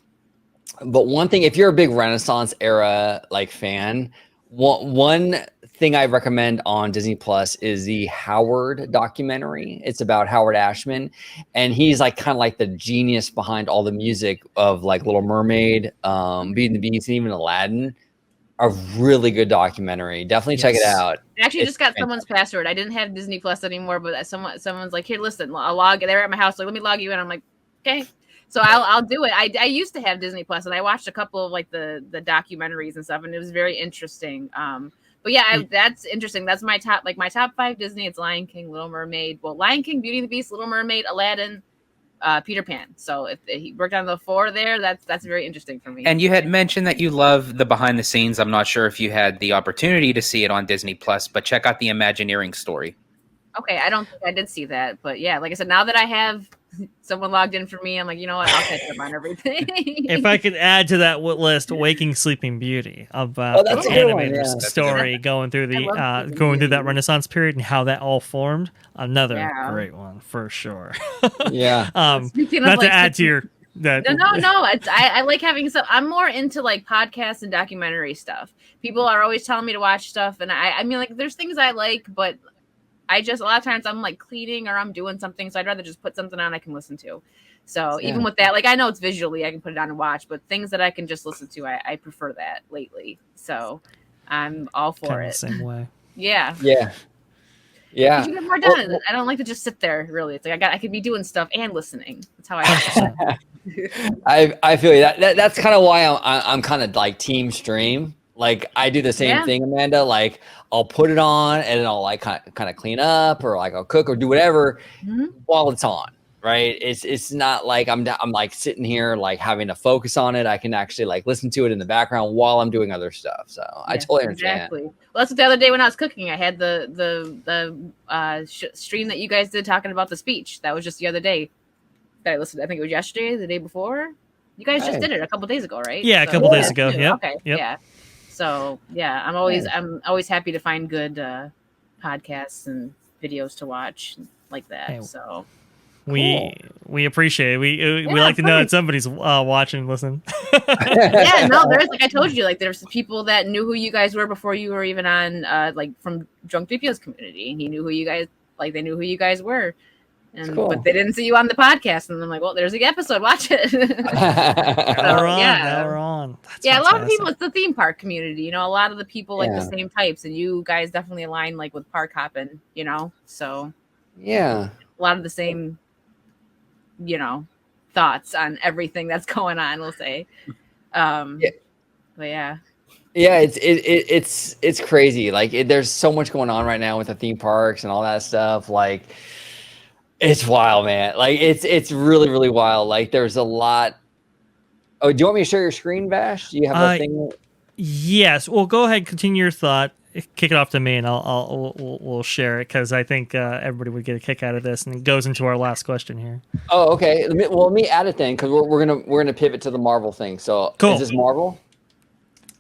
but one thing, if you're a big Renaissance era fan, one thing I recommend on Disney Plus is the Howard documentary. It's about Howard Ashman, and he's kind of the genius behind all the music of Little Mermaid, Beauty and the Beast, and even Aladdin. A really good documentary. Definitely check it out. I actually just got someone's password. I didn't have Disney Plus anymore, but someone's like, here, listen, I'll log. They're at my house. Like, let me log you in. I'm like, okay. So I'll do it. I used to have Disney Plus, and I watched a couple of the documentaries and stuff, and it was very interesting. But yeah, that's interesting. That's my top 5 Disney. It's Lion King, Little Mermaid. Well, Lion King, Beauty and the Beast, Little Mermaid, Aladdin, Peter Pan. So if he worked on the 4 there, that's very interesting for me. And you had mentioned that you love the behind the scenes. I'm not sure if you had the opportunity to see it on Disney Plus, but check out the Imagineering story. Okay, I don't think I did see that, but yeah, like I said, now that I have someone logged in for me, I'm like, you know what, I'll catch up on everything. If I could add to that list, Waking Sleeping Beauty, about the animator's story going through that Renaissance period and how that all formed. Another great one for sure. Yeah. Not to add to your. No. I like having some. I'm more into podcasts and documentary stuff. People are always telling me to watch stuff, and I mean, there's things I like, but I just, a lot of times I'm cleaning or I'm doing something. So I'd rather just put something on I can listen to. So even with that, I know it's visually, I can put it on and watch, but things that I can just listen to, I prefer that lately. So I'm all for it. The same way. Yeah. Yeah. Yeah. You get more done. I don't like to just sit there really. It's I could be doing stuff and listening. That's how I feel you. That's kind of why I'm kind of team stream. I do the same thing, Amanda. I'll put it on and then I'll kind of clean up or I'll cook or do whatever while it's on. right? It's not like I'm like sitting here like having to focus on it. I can actually like listen to it in the background while I'm doing other stuff. So I totally understand. Exactly. Well, that's what the other day when I was cooking, I had the stream that you guys did talking about the speech. That was just the other day that I listened. I think it was yesterday, the day before. You guys just did it a couple days ago, right? Yeah, a couple days ago. Yep. Okay. Yep. Yeah. So yeah, I'm always happy to find good podcasts and videos to watch like that. Hey, so we appreciate it. We like to know that somebody's watching and listening. Yeah, no, there's like I told you, like there's people that knew who you guys were before you were even on like from Drunk DPO's community, and he knew who you guys they knew who you guys were. And but they didn't see you on the podcast, and I'm like, well, there's the episode, watch it. Now we're on. That's yeah, fantastic. a lot of people, it's the theme park community, you know, a lot of the people like the same types, and you guys definitely align like with park hopping, you know, so yeah, a lot of the same, you know, thoughts on everything that's going on, we'll say. But yeah. Yeah, it's crazy. Like there's so much going on right now with the theme parks and all that stuff. Like it's wild, man. Like it's really, really wild. Like there's a lot. Oh, do you want me to share your screen, Vash? Do you have a thing? Yes. Well, go ahead, continue your thought. Kick it off to me, and we'll share it because I think everybody would get a kick out of this, and it goes into our last question here. Oh, okay. Let me add it then because we're gonna pivot to the Marvel thing. So cool. Is this Marvel?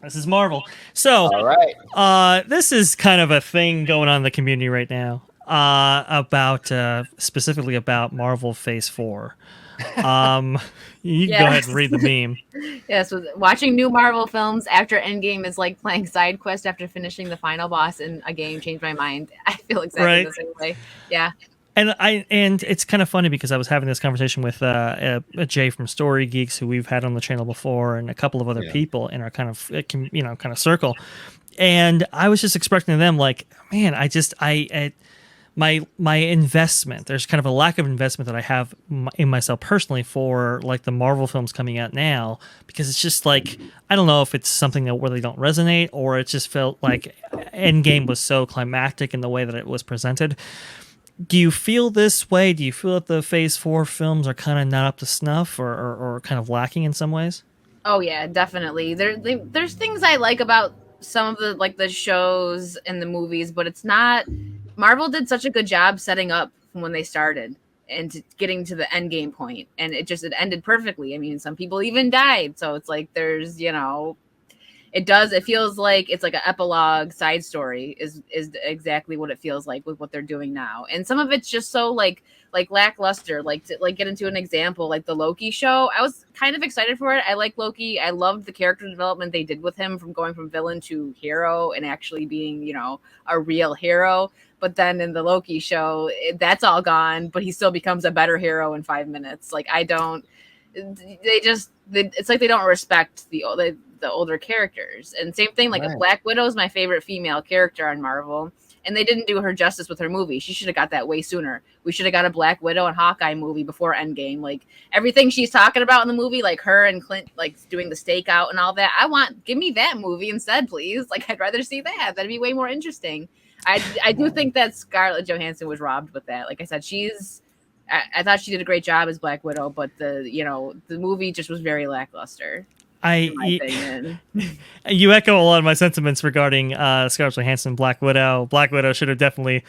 This is Marvel. So, all right. This is kind of a thing going on in the community right now about specifically about Marvel Phase 4. You can go ahead and read the meme. Yes, watching new Marvel films after Endgame is like playing side quest after finishing the final boss in a game. Changed my mind. I feel exactly the same way. Yeah. And it's kind of funny because I was having this conversation with Jay from Story Geeks, who we've had on the channel before, and a couple of other people in our kind of circle. And I was just expressing to them like, man, my investment, there's kind of a lack of investment that I have in myself personally for like the Marvel films coming out now, because it's just like, I don't know if it's something that where they don't resonate, or it just felt like Endgame was so climactic in the way that it was presented. Do you feel this way? Do you feel that the Phase 4 films are kind of not up to snuff or kind of lacking in some ways? Oh yeah, definitely. There's things I like about some of the like the shows and the movies, but it's not. Marvel did such a good job setting up from when they started and getting to the end game point, and it ended perfectly. I mean, some people even died, so it's like there's, you know, it feels like it's like an epilogue side story is exactly what it feels like with what they're doing now. And some of it's just so like lackluster. Like to like get into an example, like the Loki show, I was kind of excited for it. I like Loki. I loved the character development they did with him from going from villain to hero and actually being, you know, a real hero. But then in the Loki show, that's all gone, but he still becomes a better hero in 5 minutes. Like it's like they don't respect the older characters. And same thing, like Black Widow is my favorite female character on Marvel, and they didn't do her justice with her movie. She should have got that way sooner. We should have got a Black Widow and Hawkeye movie before Endgame. Like everything she's talking about in the movie, like her and Clint like doing the stakeout and all that. Give me that movie instead, please. Like I'd rather see that. That'd be way more interesting. I do think that Scarlett Johansson was robbed with that. Like I said, I thought she did a great job as Black Widow, but the movie just was very lackluster. You echo a lot of my sentiments regarding Scarlett Johansson, Black Widow. Black Widow should have definitely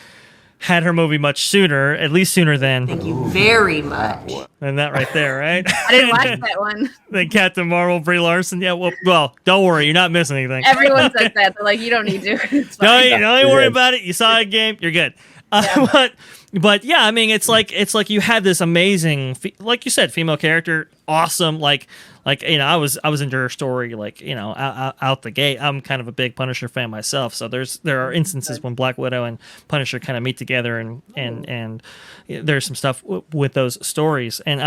had her movie much sooner, at least sooner than. Thank you very much. And that right there, right? I didn't watch that one. Then Captain Marvel, Brie Larson. Yeah, well, don't worry, you're not missing anything. Everyone says that. They're like, you don't need to. It's fine. Don't worry good. about it. You saw a game, you're good. Yeah. But yeah, I mean, it's like you had this amazing, like you said, female character, awesome. Like you know, I was into her story, like, you know, out the gate. I'm kind of a big Punisher fan myself, so there are instances when Black Widow and Punisher kind of meet together, and there's some stuff with those stories. And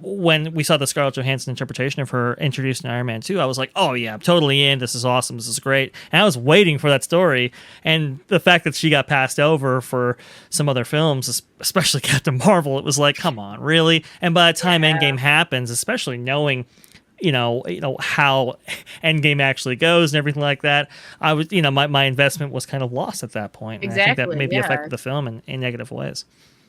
when we saw the Scarlett Johansson interpretation of her introduced in Iron Man 2, I was like, oh yeah, I'm totally in. This is awesome. This is great. And I was waiting for that story, and the fact that she got passed over for some other films, especially Captain Marvel, it was like, come on, really? And by the time Endgame happens, especially knowing, you know how Endgame actually goes and everything like that, I was, my investment was kind of lost at that point. And exactly. I think that maybe affected the film in negative ways.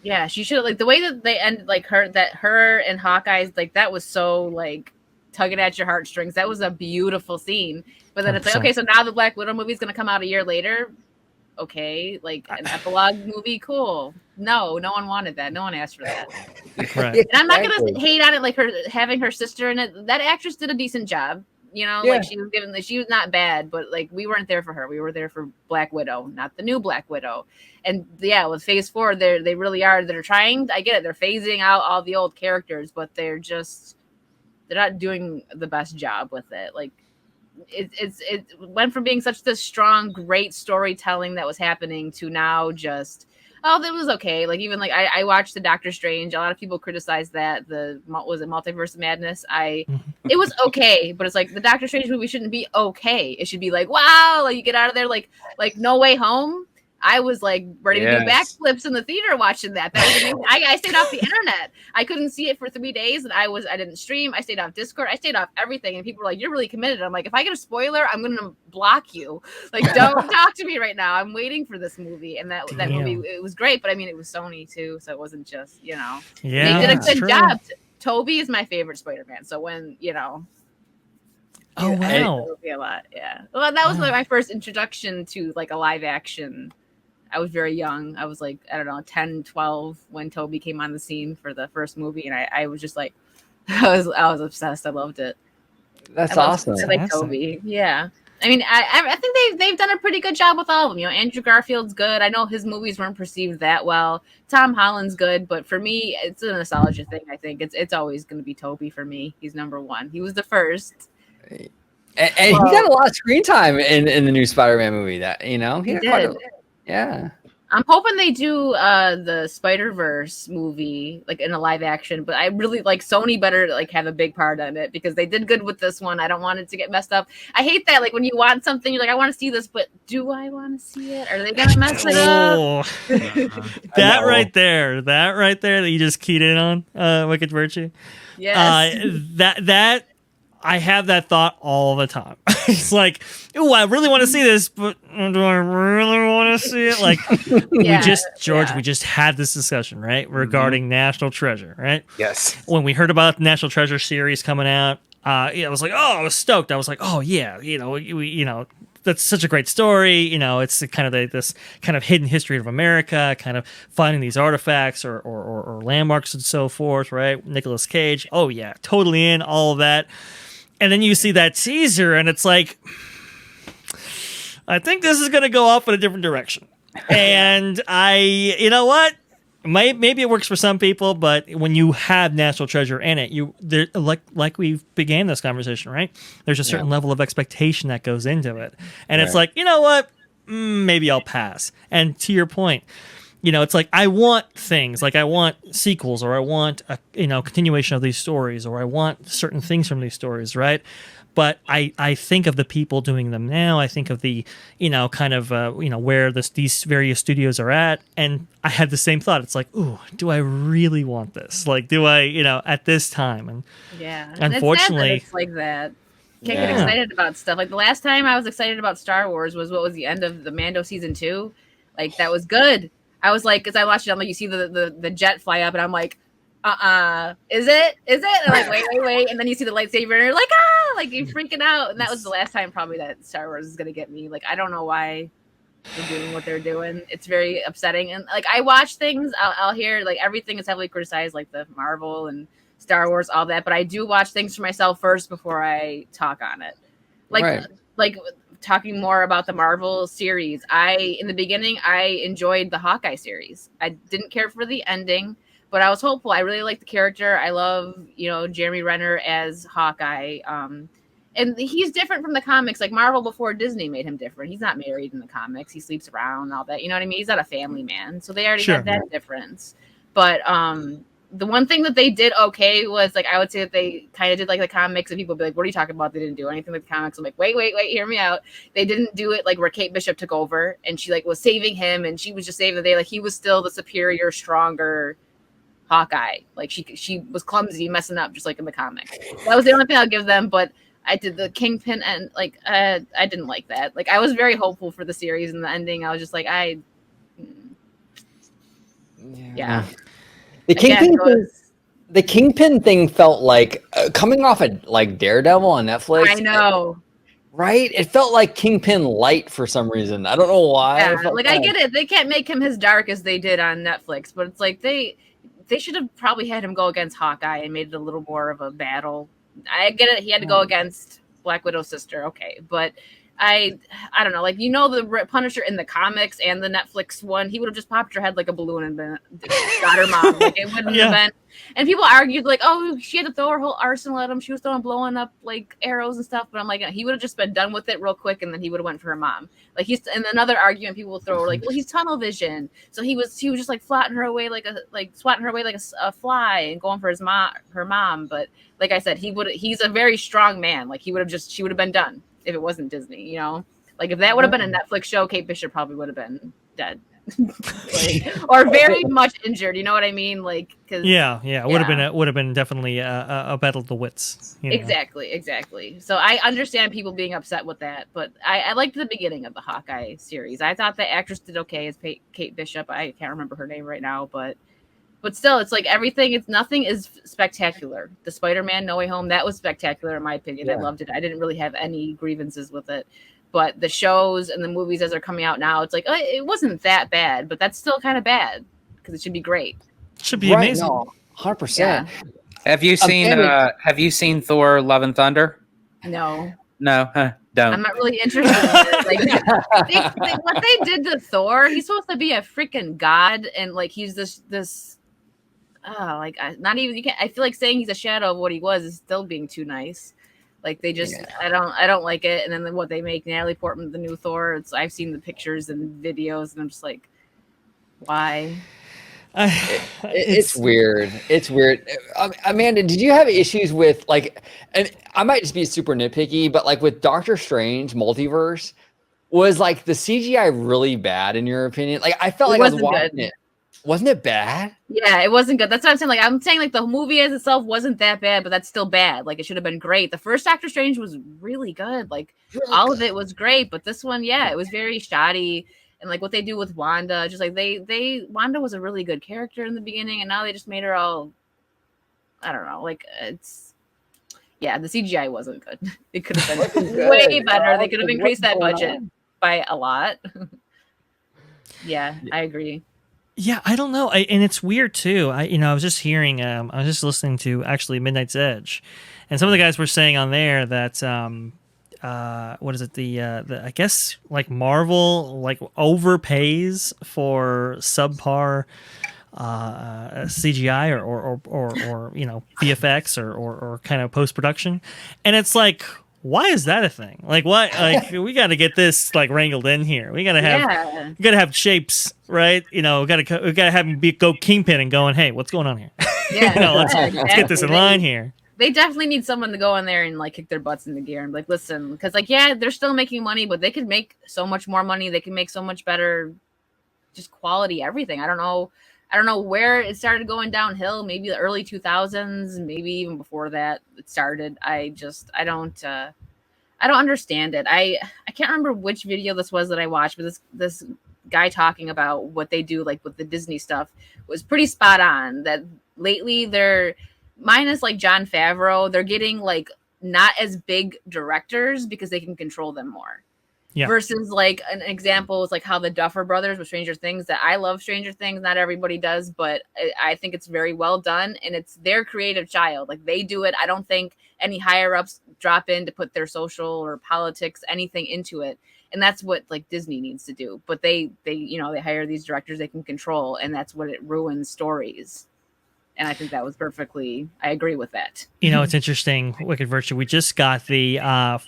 Yeah, she should like the way that they ended like her and Hawkeye's like that was so like tugging at your heartstrings. That was a beautiful scene. But then it's like, 100%. okay, so now the Black Widow movie is gonna come out a year later. Okay, like an epilogue movie, cool. No one wanted that. No one asked for that. Right. And I'm not gonna hate on it like her having her sister in it. That actress did a decent job. You know, Yeah. like she was not bad, but like we weren't there for her. We were there for Black Widow, not the new Black Widow. And yeah, with Phase 4, they really are. They're trying. I get it. They're phasing out all the old characters, but they're not doing the best job with it. Like it went from being such this strong, great storytelling that was happening to now just that was okay. Like even like I watched the Doctor Strange. A lot of people criticized that was it Multiverse of Madness. It was okay, but it's like the Doctor Strange movie shouldn't be okay. It should be like wow, like you get out of there like No Way Home. I was like ready to do backflips in the theater watching that. That was amazing. I stayed off the internet. I couldn't see it for 3 days, and I didn't stream. I stayed off Discord. I stayed off everything, and people were like, "You're really committed." I'm like, if I get a spoiler, I'm gonna block you. Like, don't talk to me right now. I'm waiting for this movie, and that movie it was great, but I mean, it was Sony too, so it wasn't just they did a good job. Toby is my favorite Spider-Man, so when Oh wow, it would be a lot. Yeah, well, that was like my first introduction to like a live action. I was very young. I was like, I don't know, 10, 12 when Toby came on the scene for the first movie. And I was just like, I was obsessed. I loved it. That's awesome. I like Toby. Yeah. I mean, I think they've done a pretty good job with all of them. Andrew Garfield's good. I know his movies weren't perceived that well. Tom Holland's good. But for me, it's a nostalgia thing. I think it's always going to be Toby for me. He's number one. He was the first. And he got a lot of screen time in the new Spider-Man movie. That he did. Yeah. I'm hoping they do the Spider-Verse movie like in a live action, but I really like Sony better like have a big part in it because they did good with this one. I don't want it to get messed up. I hate that like when you want something, you're like, I want to see this, but do I want to see it? Are they gonna mess it up? That right there that you just keyed in on, WickedVirtue. Yes. That I have that thought all the time. It's like, ooh, I really want to see this, but do I really want to see it? Like, we just had this discussion, right, regarding National Treasure, right? Yes. When we heard about the National Treasure series coming out, I was like, I was stoked. I was like, oh yeah, that's such a great story. It's kind of this kind of hidden history of America, kind of finding these artifacts or landmarks and so forth, right? Nicolas Cage. Oh yeah, totally in all of that. And then you see that teaser, and it's like, I think this is going to go off in a different direction. And you know what? Maybe it works for some people, but when you have National Treasure in it, like we began this conversation, right? There's a certain level of expectation that goes into it, and it's like, you know what? Maybe I'll pass. And to your point, it's like I want things, like I want sequels, or I want a continuation of these stories, or I want certain things from these stories, right? But I think of the people doing them now. I think of the where these various studios are at, and I had the same thought. It's like, ooh, do I really want this? Like, do I at this time? And unfortunately, it's like that. Can't get excited about stuff. Like the last time I was excited about Star Wars was the end of the Mando season 2. Like that was good. I was like, because I watched it, I'm like, you see the jet fly up, and I'm like, is it? And I'm like, wait, and then you see the lightsaber, and you're like, like you're freaking out, and that was the last time probably that Star Wars is gonna get me. Like, I don't know why they're doing what they're doing. It's very upsetting, and like I watch things, I'll hear like everything is heavily criticized, like the Marvel and Star Wars, all that, but I do watch things for myself first before I talk on it. Like talking more about the Marvel series, in the beginning I enjoyed the Hawkeye series. I didn't care for the ending, but I was hopeful. I really like the character. I love Jeremy Renner as Hawkeye, and he's different from the comics. Like Marvel before Disney made him different. He's not married in the comics. He sleeps around and all that. You know what I mean? He's not a family man, so they already had that difference. But the one thing that they did okay was like I would say that they kind of did like the comics, and people would be like, "What are you talking about? They didn't do anything like the comics." I'm like, "Wait, hear me out." They didn't do it like where Kate Bishop took over and she like was saving him, and she was just saving the day. Like he was still the superior, stronger Hawkeye. Like she was clumsy, messing up, just like in the comic. That was the only thing I'll give them. But I did the Kingpin, and like I didn't like that. Like I was very hopeful for the series, and the ending, I was just like Yeah. The Again, Kingpin it was- the Kingpin thing felt like coming off of like Daredevil on Netflix. I know. Right? It felt like Kingpin light for some reason. I don't know why. Yeah, It felt like I get it. They can't make him as dark as they did on Netflix, but it's like they should have probably had him go against Hawkeye and made it a little more of a battle. I get it. He had to go against Black Widow's sister. Okay, but I don't know. Like, the Punisher in the comics and the Netflix one, he would have just popped her head like a balloon and got her mom. Like, it wouldn't have been. And people argued like, oh, she had to throw her whole arsenal at him. She was blowing up like arrows and stuff. But I'm like, he would have just been done with it real quick, and then he would have went for her mom. Like, and another argument people will throw like, well, he's tunnel vision, so he was just like swatting her away like a fly and going for her mom. But like I said, he's a very strong man. Like, she would have been done if it wasn't Disney, like if that would have been a Netflix show, Kate Bishop probably would have been dead. Or very much injured. You know what I mean? Like, cause it would have been definitely a battle of the wits. Exactly. So I understand people being upset with that, but I liked the beginning of the Hawkeye series. I thought the actress did okay as Kate Bishop. I can't remember her name right now, but still, it's like nothing is spectacular. The Spider-Man No Way Home, that was spectacular in my opinion. I loved it. I didn't really have any grievances with it. But the shows and the movies as they're coming out now, it's like, it wasn't that bad, but that's still kind of bad because it should be great. Should be amazing. No, 100%. Have you seen Thor: Love and Thunder? No. No, don't. I'm not really interested in it. Like, what they did to Thor, he's supposed to be a freaking god, and like he's this not even, I feel like saying he's a shadow of what he was is still being too nice. Like, they just, I don't like it. And then what they make Natalie Portman the new Thor, I've seen the pictures and videos, and I'm just like, why? It's weird. It's weird. Amanda, did you have issues with and I might just be super nitpicky, but like with Doctor Strange Multiverse, was like the CGI really bad in your opinion? Like, I felt like I was watching it. Wasn't it bad? Yeah, it wasn't good. That's what I'm saying. Like, I'm saying like the movie as itself wasn't that bad, but that's still bad. Like, it should have been great. The first Doctor Strange was really good. Like, all of it was great, but this one, it was very shoddy. And like what they do with Wanda, just like Wanda was a really good character in the beginning, and now they just made her all, I don't know. Like, the CGI wasn't good. It could have been way better. They could have increased that budget by a lot. Yeah, I agree. Yeah, I don't know. And it's weird too. I was just hearing, I was just listening to actually Midnight's Edge, and some of the guys were saying on there that, what is it? The I guess like Marvel like overpays for subpar CGI or VFX or kind of post production, and it's like, why is that a thing? Like, what? Like, we got to get this like wrangled in here. We got to have shapes, right? We got to have him go Kingpin and going, hey, what's going on here? Yeah, let's get this in line here. They definitely need someone to go in there and like kick their butts into gear and be like, listen, because like, they're still making money, but they could make so much more money. They can make so much better, just quality everything. I don't know where it started going downhill. Maybe the early 2000s, maybe even before that it started. I don't understand it. I can't remember which video this was that I watched, but this guy talking about what they do like with the Disney stuff was pretty spot on. That lately they're, minus like Jon Favreau, they're getting like not as big directors because they can control them more. Yeah. Versus like an example is like how the Duffer Brothers with Stranger Things, that I love Stranger Things. Not everybody does, but I think it's very well done, and it's their creative child. Like, they do it. I don't think any higher ups drop in to put their social or politics, anything into it. And that's what like Disney needs to do. But they hire these directors they can control, and that's what it ruins stories. And I think that was perfectly, I agree with that. It's interesting, WickedVirtue. We just got the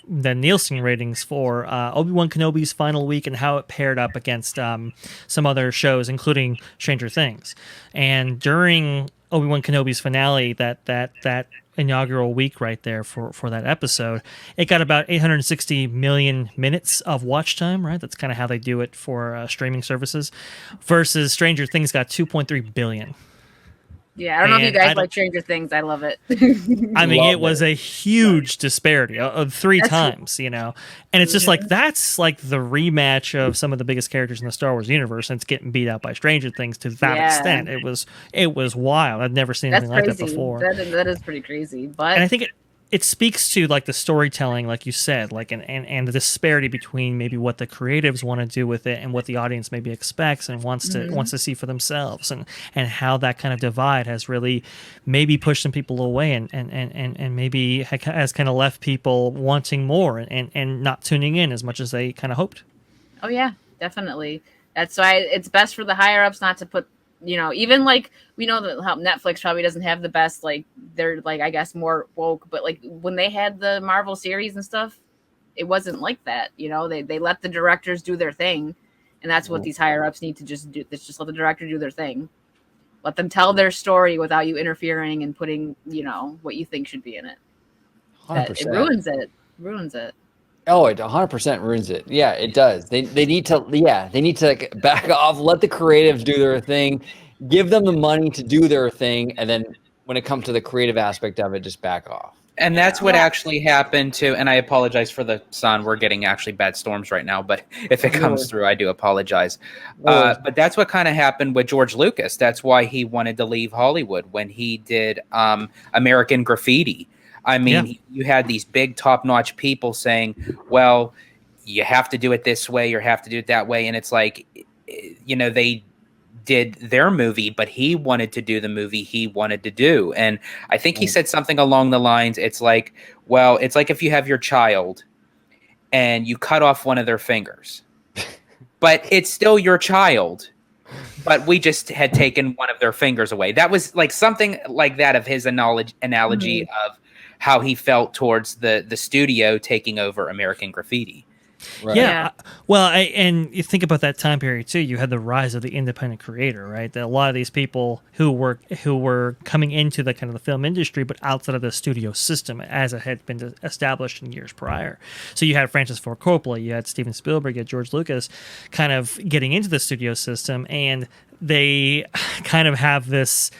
Nielsen ratings for Obi-Wan Kenobi's final week and how it paired up against some other shows, including Stranger Things. And during Obi-Wan Kenobi's finale, that inaugural week right there for that episode, it got about 860 million minutes of watch time, right? That's kind of how they do it for streaming services, versus Stranger Things got 2.3 billion. Yeah, I don't know if you And guys like Stranger Things. I love it. I mean, Love it was a huge disparity of three That's times, you know, and it's just like that's like the rematch of some of the biggest characters in the Star Wars universe, and it's getting beat out by Stranger Things to that Yeah. extent. It was wild. I've never seen That's anything like crazy. that before. That is pretty crazy. But And I think it speaks to like the storytelling, like you said, like and the disparity between maybe what the creatives want to do with it and what the audience maybe expects and wants to see for themselves, and how that kind of divide has really maybe pushed some people away and maybe has kind of left people wanting more and not tuning in as much as they kind of hoped. oh yeah, definitely. That's why it's best for the higher ups not to put, even like we know that how Netflix probably doesn't have the best, like they're like, I guess, more woke, but like when they had the Marvel series and stuff, it wasn't like that. They let the directors do their thing, and that's what these higher ups need to just do. Let's just let the director do their thing. Let them tell their story without you interfering and putting, what you think should be in it. 100%. It ruins it. Ruins it. Oh, it 100% ruins it. Yeah, it does. They need to like, back off, let the creatives do their thing, give them the money to do their thing, and then when it comes to the creative aspect of it, just back off. And that's what actually happened to, and I apologize for the sun. We're getting actually bad storms right now, but if it comes through, I do apologize. But that's what kind of happened with George Lucas. That's why he wanted to leave Hollywood when he did American Graffiti. I mean, you had these big top-notch people saying, well, you have to do it this way or have to do it that way. And it's like, they did their movie, but he wanted to do the movie he wanted to do. And I think he said something along the lines, it's like if you have your child and you cut off one of their fingers, but it's still your child. But we just had taken one of their fingers away. That was like something like that of his analogy of how he felt towards the studio taking over American Graffiti. Right. Yeah. Well, and you think about that time period too. You had the rise of the independent creator, right? That a lot of these people who were coming into the kind of the film industry, but outside of the studio system as it had been established in years prior. So you had Francis Ford Coppola, you had Steven Spielberg, you had George Lucas, kind of getting into the studio system, and they kind of have this,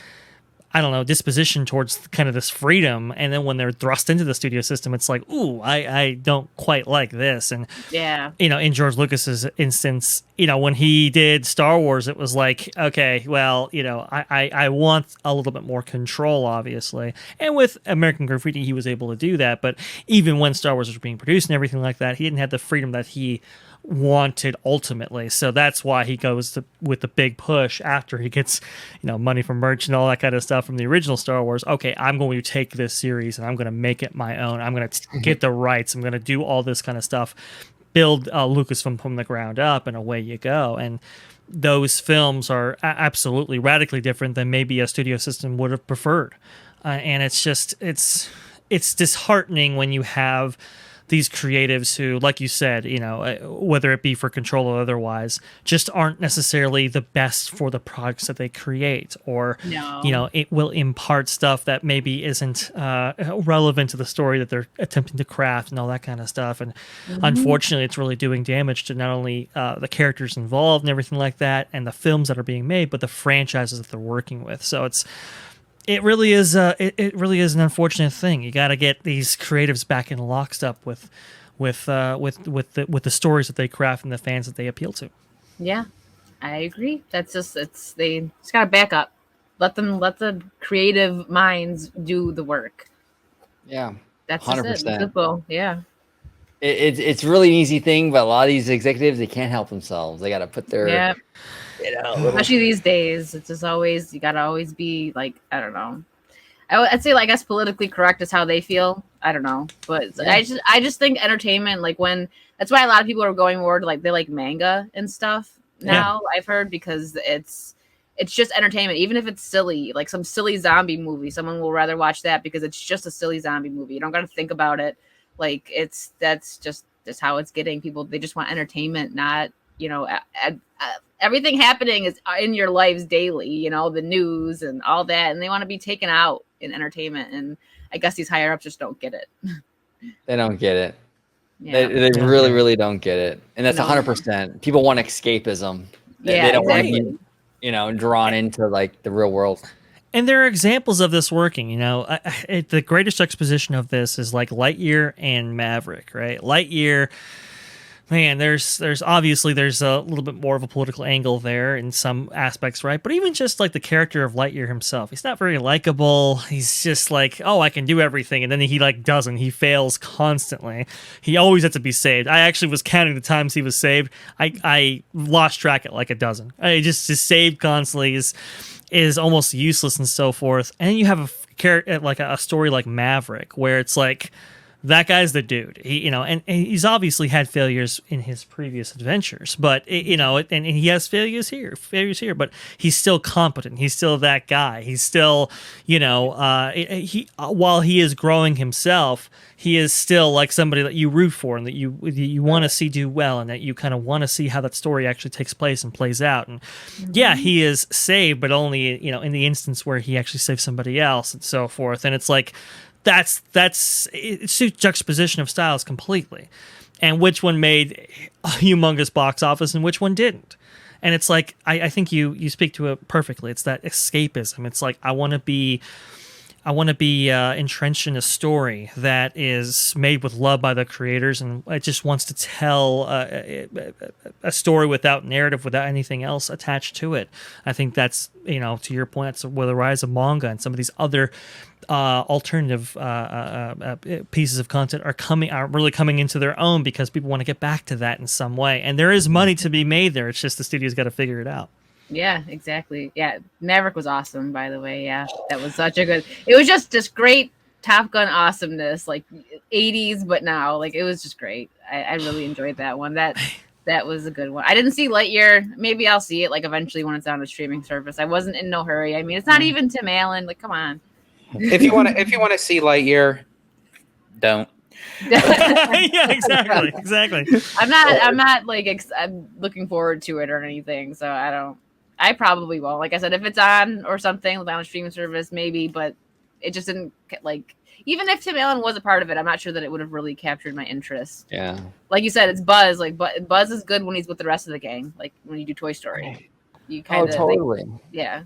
I don't know, disposition towards kind of this freedom. And then when they're thrust into the studio system, it's like, ooh, I don't quite like this. And, in George Lucas's instance, when he did Star Wars, it was like, okay, well, I want a little bit more control, obviously. And with American Graffiti, he was able to do that. But even when Star Wars was being produced and everything like that, he didn't have the freedom that he wanted ultimately. So that's why he goes with the big push after he gets money from merch and all that kind of stuff from the original Star Wars. Okay, I'm going to take this series and I'm going to make it my own. I'm going to get the rights. I'm going to do all this kind of stuff, build Lucasfilm from the ground up, and away you go. And those films are absolutely radically different than maybe a studio system would have preferred. And it's just it's disheartening when you have these creatives who, like you said, whether it be for control or otherwise, just aren't necessarily the best for the products that they create, or it will impart stuff that maybe isn't relevant to the story that they're attempting to craft and all that kind of stuff. And unfortunately, it's really doing damage to not only the characters involved and everything like that, and the films that are being made, but the franchises that they're working with. So it really is an unfortunate thing. You got to get these creatives back in lockstep with the stories that they craft and the fans that they appeal to. Yeah, I agree. That's they just got to back up. Let the creative minds do the work. Yeah, that's 100%. Simple. Yeah. It's really an easy thing, but a lot of these executives, they can't help themselves. They got to put their especially these days. It's just always, you gotta always be like, I don't know. I'd say, like, I guess politically correct is how they feel. I don't know, but I just think entertainment, like, when that's why a lot of people are going more to, like, they like manga and stuff now. I've heard, because it's just entertainment, even if it's silly, like some silly zombie movie. Someone will rather watch that because it's just a silly zombie movie. You don't got to think about it. Like, that's just how it's getting people. They just want entertainment, not everything happening is in your lives daily, the news and all that, and they want to be taken out in entertainment. And I guess these higher ups just don't get it. They don't get it. Yeah. They really, really don't get it. And that's 100%. People want escapism. They don't want to be, drawn into, like, the real world. And there are examples of this working. The greatest juxtaposition of this is like Lightyear and Maverick, right? Lightyear, man, there's obviously there's a little bit more of a political angle there in some aspects, right? But even just like the character of Lightyear himself, he's not very likable. He's just like, oh, I can do everything, and then he like doesn't. He fails constantly. He always has to be saved. I actually was counting the times he was saved. I lost track at like a dozen. I just saved constantly is almost useless and so forth. And then you have a character like a story like Maverick, where it's like, that guy's the dude. And he's obviously had failures in his previous adventures, but and he has failures here, but he's still competent. He's still that guy. He's still, while he is growing himself, he is still like somebody that you root for and that you want to see do well, and that you kind of want to see how that story actually takes place and plays out. And yeah, he is saved, but only in the instance where he actually saves somebody else and so forth. And it's like, that's it suits juxtaposition of styles completely, and which one made a humongous box office and which one didn't. And it's like, I think you speak to it perfectly. It's that escapism. It's like, I want to be entrenched in a story that is made with love by the creators, and it just wants to tell a story without narrative, without anything else attached to it. I think that's, to your point, that's where the rise of manga and some of these other alternative pieces of content are really coming into their own, because people want to get back to that in some way. And there is money to be made there. It's just the studio's got to figure it out. Yeah, exactly. Yeah, Maverick was awesome, by the way. Yeah, that was such a good. It was just great Top Gun awesomeness, like 80s, but now, like, it was just great. I really enjoyed that one. That was a good one. I didn't see Lightyear. Maybe I'll see it like eventually when it's on a streaming service. I wasn't in no hurry. I mean, it's not even Tim Allen. Like, come on. If you want to see Lightyear, don't. Yeah, exactly. I'm not like I'm looking forward to it or anything. So I probably won't. Like I said, if it's on or something on a streaming service, maybe. But it just didn't like. Even if Tim Allen was a part of it, I'm not sure that it would have really captured my interest. Yeah. Like you said, it's Buzz. Like Buzz is good when he's with the rest of the gang. Like when you do Toy Story, you kind of totally. Yeah.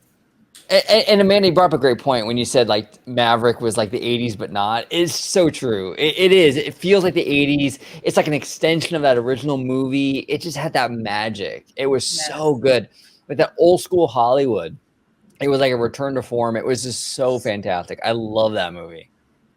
And Amanda, you brought up a great point when you said like Maverick was like the 80s, but not. It's so true. It is. It feels like the 80s. It's like an extension of that original movie. It just had that magic. It was so good. But that old school Hollywood, it was like a return to form. It was just so fantastic. I love that movie.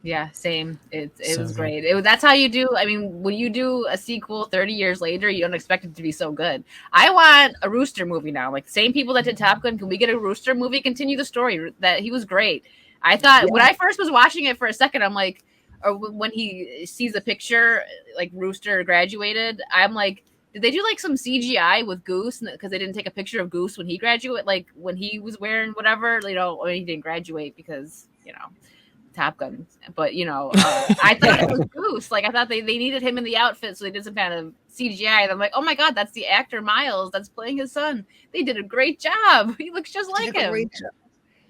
Yeah, same. It was great. That's how you do. I mean, when you do a sequel 30 years later, you don't expect it to be so good. I want a Rooster movie now. Like, same people that did Top Gun, can we get a Rooster movie? Continue the story. That he was great. I thought when I first was watching it for a second, I'm like, or when he sees a picture, like Rooster graduated, I'm like, did they do like some CGI with Goose? Because they didn't take a picture of Goose when he graduated, like when he was wearing whatever, or he didn't graduate because, Top Gun, but I thought it was Goose. Like I thought they needed him in the outfit, so they did some kind of CGI. And I'm like, oh my god, that's the actor Miles that's playing his son. They did a great job. He looks just like him.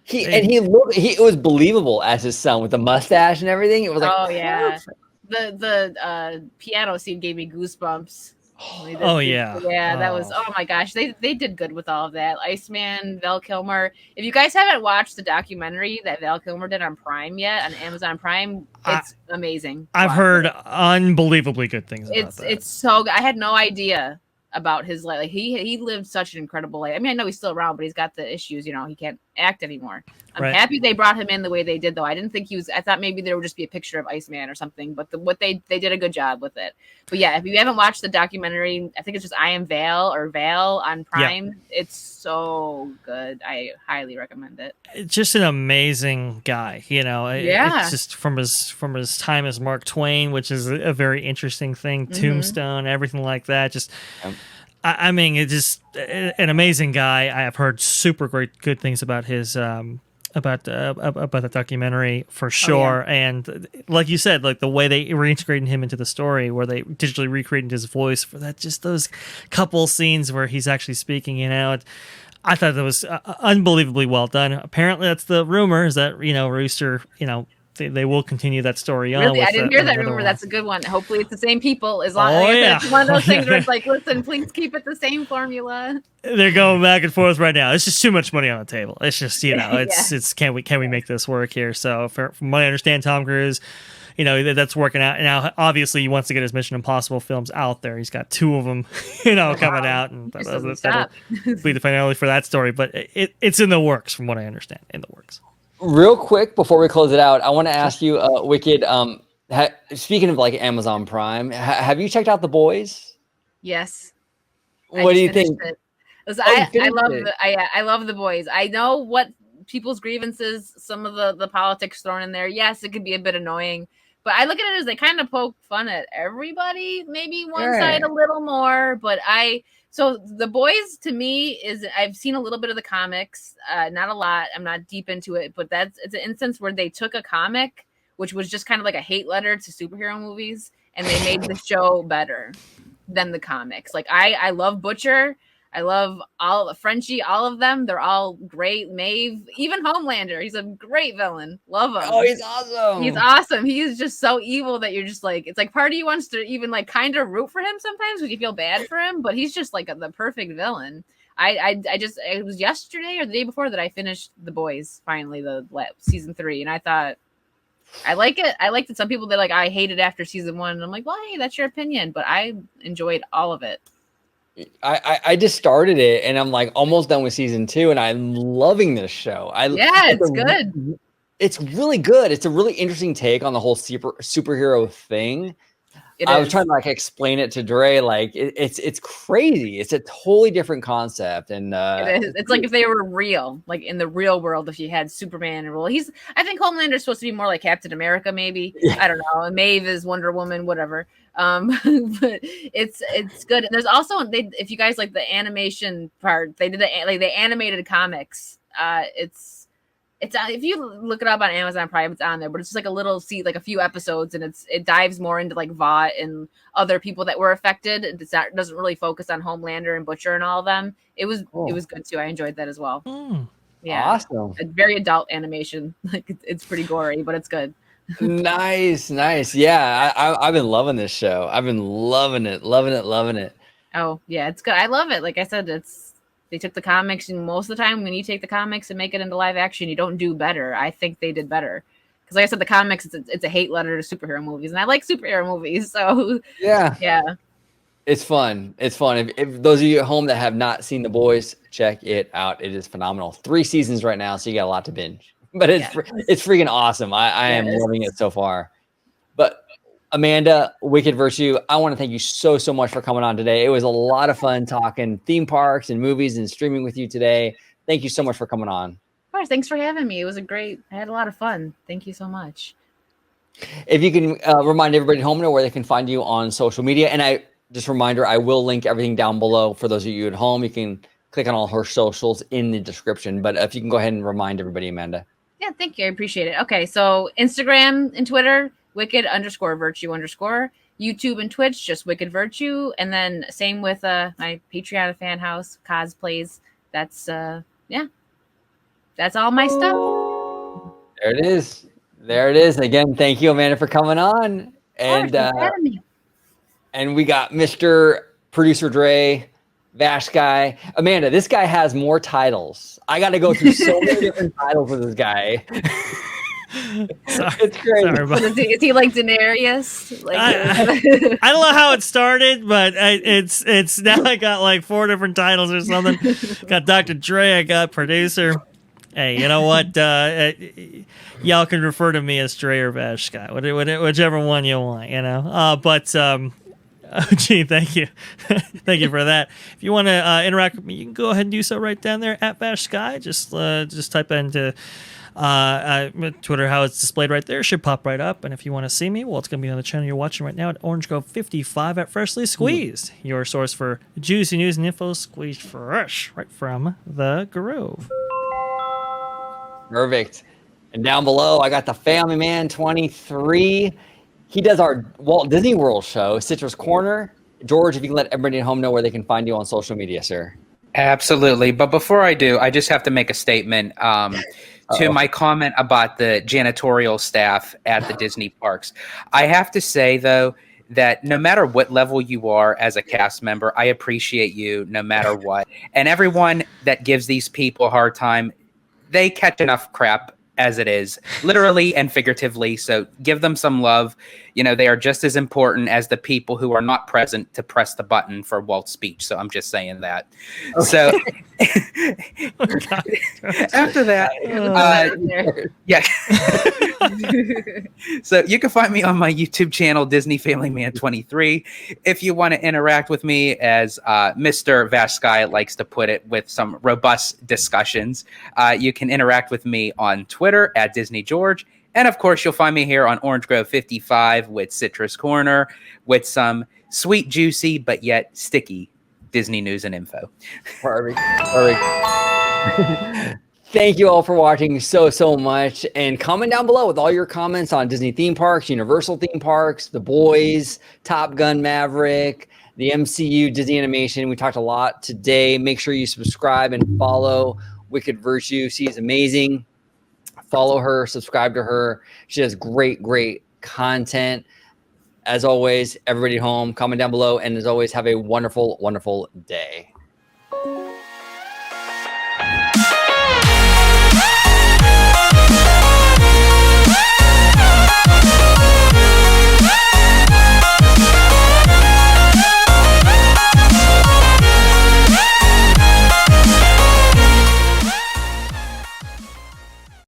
It was believable as his son with the mustache and everything. It was like, oh yeah, the piano scene gave me goosebumps. That was, oh my gosh, they did good with all of that. Iceman, Val Kilmer. If you guys haven't watched the documentary that Val Kilmer did on Prime yet, on Amazon Prime, it's amazing. I've heard unbelievably good things about that. It's so good. I had no idea about his life. Like he lived such an incredible life. I mean, I know he's still around, but he's got the issues, he can't act anymore. I'm happy they brought him in the way they did, though. I didn't think I thought maybe there would just be a picture of Iceman or something, but they did a good job with it. But yeah, if you haven't watched the documentary, I think it's just I Am Val or Val on Prime. Yeah. It's so good. I highly recommend it. It's just an amazing guy, It's just from his time as Mark Twain, which is a very interesting thing. Mm-hmm. Tombstone, everything like that. Just I mean, it's just an amazing guy. I have heard super good things about his about the documentary for sure. Oh, yeah. And like you said, like the way they reintegrated him into the story, where they digitally recreated his voice for that, just those couple scenes where he's actually speaking. I thought that was unbelievably well done. Apparently, that's the rumor, is that Rooster, they will continue that story on. Really, with I didn't hear that. Remember, that's a good one. Hopefully, it's the same people. As long as it's one of those things where it's like, listen, please keep it the same formula. They're going back and forth right now. It's just too much money on the table. It's just it's can we make this work here? So from what I understand, Tom Cruise, that's working out. Now, obviously, he wants to get his Mission Impossible films out there. He's got 2 of them, coming out, and that'll be the finale for that story. But it's in the works, from what I understand, in the works. Real quick before we close it out, I want to ask you, Wicked. Speaking of like Amazon Prime, have you checked out The Boys? Yes. What do you think? Listen, I love The Boys. I know what people's grievances, some of the politics thrown in there. Yes, it could be a bit annoying, but I look at it as they kind of poke fun at everybody, maybe one side a little more. But so The Boys to me is, I've seen a little bit of the comics, not a lot. I'm not deep into it, but it's an instance where they took a comic, which was just kind of like a hate letter to superhero movies, and they made the show better than the comics. Like I love Butcher. I love all Frenchie, all of them. They're all great. Maeve, even Homelander. He's a great villain. Love him. Oh, he's awesome. He's awesome. He is just so evil that you're just like, it's like part of you wants to even like kind of root for him sometimes because you feel bad for him, but he's just like the perfect villain. It was yesterday or the day before that I finished The Boys, finally, the season 3. And I thought, I like it. I liked it. Some people, I hate it after season 1. And I'm like, well, hey, that's your opinion. But I enjoyed all of it. I just started it and I'm like almost done with season 2 and I'm loving this show. It's good. It's really good. It's a really interesting take on the whole superhero thing. I was trying to explain it to Dre. It's crazy. It's a totally different concept. And it is. It's like if they were real, like in the real world, if you had Superman and I think Homelander's supposed to be more like Captain America, maybe. Yeah. I don't know. And Maeve is Wonder Woman, whatever. But it's good. And there's also, if you guys like the animation part, they did they animated comics. It's if you look it up on Amazon Prime, it's on there, but it's just like a little a few episodes, and it dives more into like Vought and other people that were affected. It doesn't really focus on Homelander and Butcher and all of them. It was good too. I enjoyed that as well. Yeah, awesome. A very adult animation. It's pretty gory, but it's good. Nice. Yeah, I've been loving this show. I've been loving it. Oh yeah, it's good. I love it. Like I said, they took the comics, and most of the time when you take the comics and make it into live action, you don't do better. I think they did better. Because like I said, the comics, it's a hate letter to superhero movies, and I like superhero movies. So yeah. It's fun. If those of you at home that have not seen The Boys, check it out. It is phenomenal. 3 seasons right now, so you got a lot to binge. But it's freaking awesome. I am loving it so far. But Amanda, WickedVirtue, I want to thank you so much for coming on today. It was a lot of fun talking theme parks and movies and streaming with you today. Thank you so much for coming on. Of course, thanks for having me. It was I had a lot of fun. Thank you so much. If you can remind everybody at home where they can find you on social media. And just a reminder, I will link everything down below for those of you at home. You can click on all her socials in the description. But if you can go ahead and remind everybody, Amanda. Yeah, thank you. I appreciate it. Okay, so Instagram and Twitter, Wicked_Virtue_. YouTube and Twitch, just WickedVirtue. And then same with my Patreon fan house, cosplays. That's that's all my stuff. There it is. Again, thank you, Amanda, for coming on. And and we got Mr. Producer Dre, Vash Guy. Amanda, this guy has more titles. I got to go through so many different titles with this guy. It's crazy. Is he like Daenerys? I don't know how it started, but it's now I got like 4 different titles or something. Got Dr. Dre, I got producer. Hey, you know what? Y'all can refer to me as Dre or Vash Guy, whichever one you want. Gee, thank you. Thank you for that. If you want to interact with me, you can go ahead and do so right down there at Vash Guy. Just type into Twitter how it's displayed right there. It should pop right up. And if you want to see me, well, it's going to be on the channel you're watching right now at Orange Grove 55 at Freshly Squeezed, your source for juicy news and info squeezed fresh right from the Grove. Perfect. And down below, I got the Family Man 23. He does our Walt Disney World show, Citrus Corner. George, if you can let everybody at home know where they can find you on social media, sir. Absolutely. But before I do, I just have to make a statement. to my comment about the janitorial staff at the Disney parks. I have to say, though, that no matter what level you are as a cast member, I appreciate you no matter what. And everyone that gives these people a hard time, they catch enough crap as it is, literally and figuratively. So give them some love. You know, they are just as important as the people who are not present to press the button for Walt's speech. So I'm just saying that. Okay. So after that, yeah. So you can find me on my YouTube channel, Disney Family Man 23. If you want to interact with me, as Mr. Vashkai likes to put it, with some robust discussions, you can interact with me on Twitter at Disney George. And of course, you'll find me here on Orange Grove 55 with Citrus Corner, with some sweet, juicy, but yet sticky Disney news and info. Perfect. Thank you all for watching so much, and comment down below with all your comments on Disney theme parks, Universal theme parks, The Boys, Top Gun Maverick, the MCU, Disney animation. We talked a lot today. Make sure you subscribe and follow WickedVirtue. She's amazing. Follow her, subscribe to her. She has great content. As always, everybody at home, comment down below, and as always, have a wonderful day.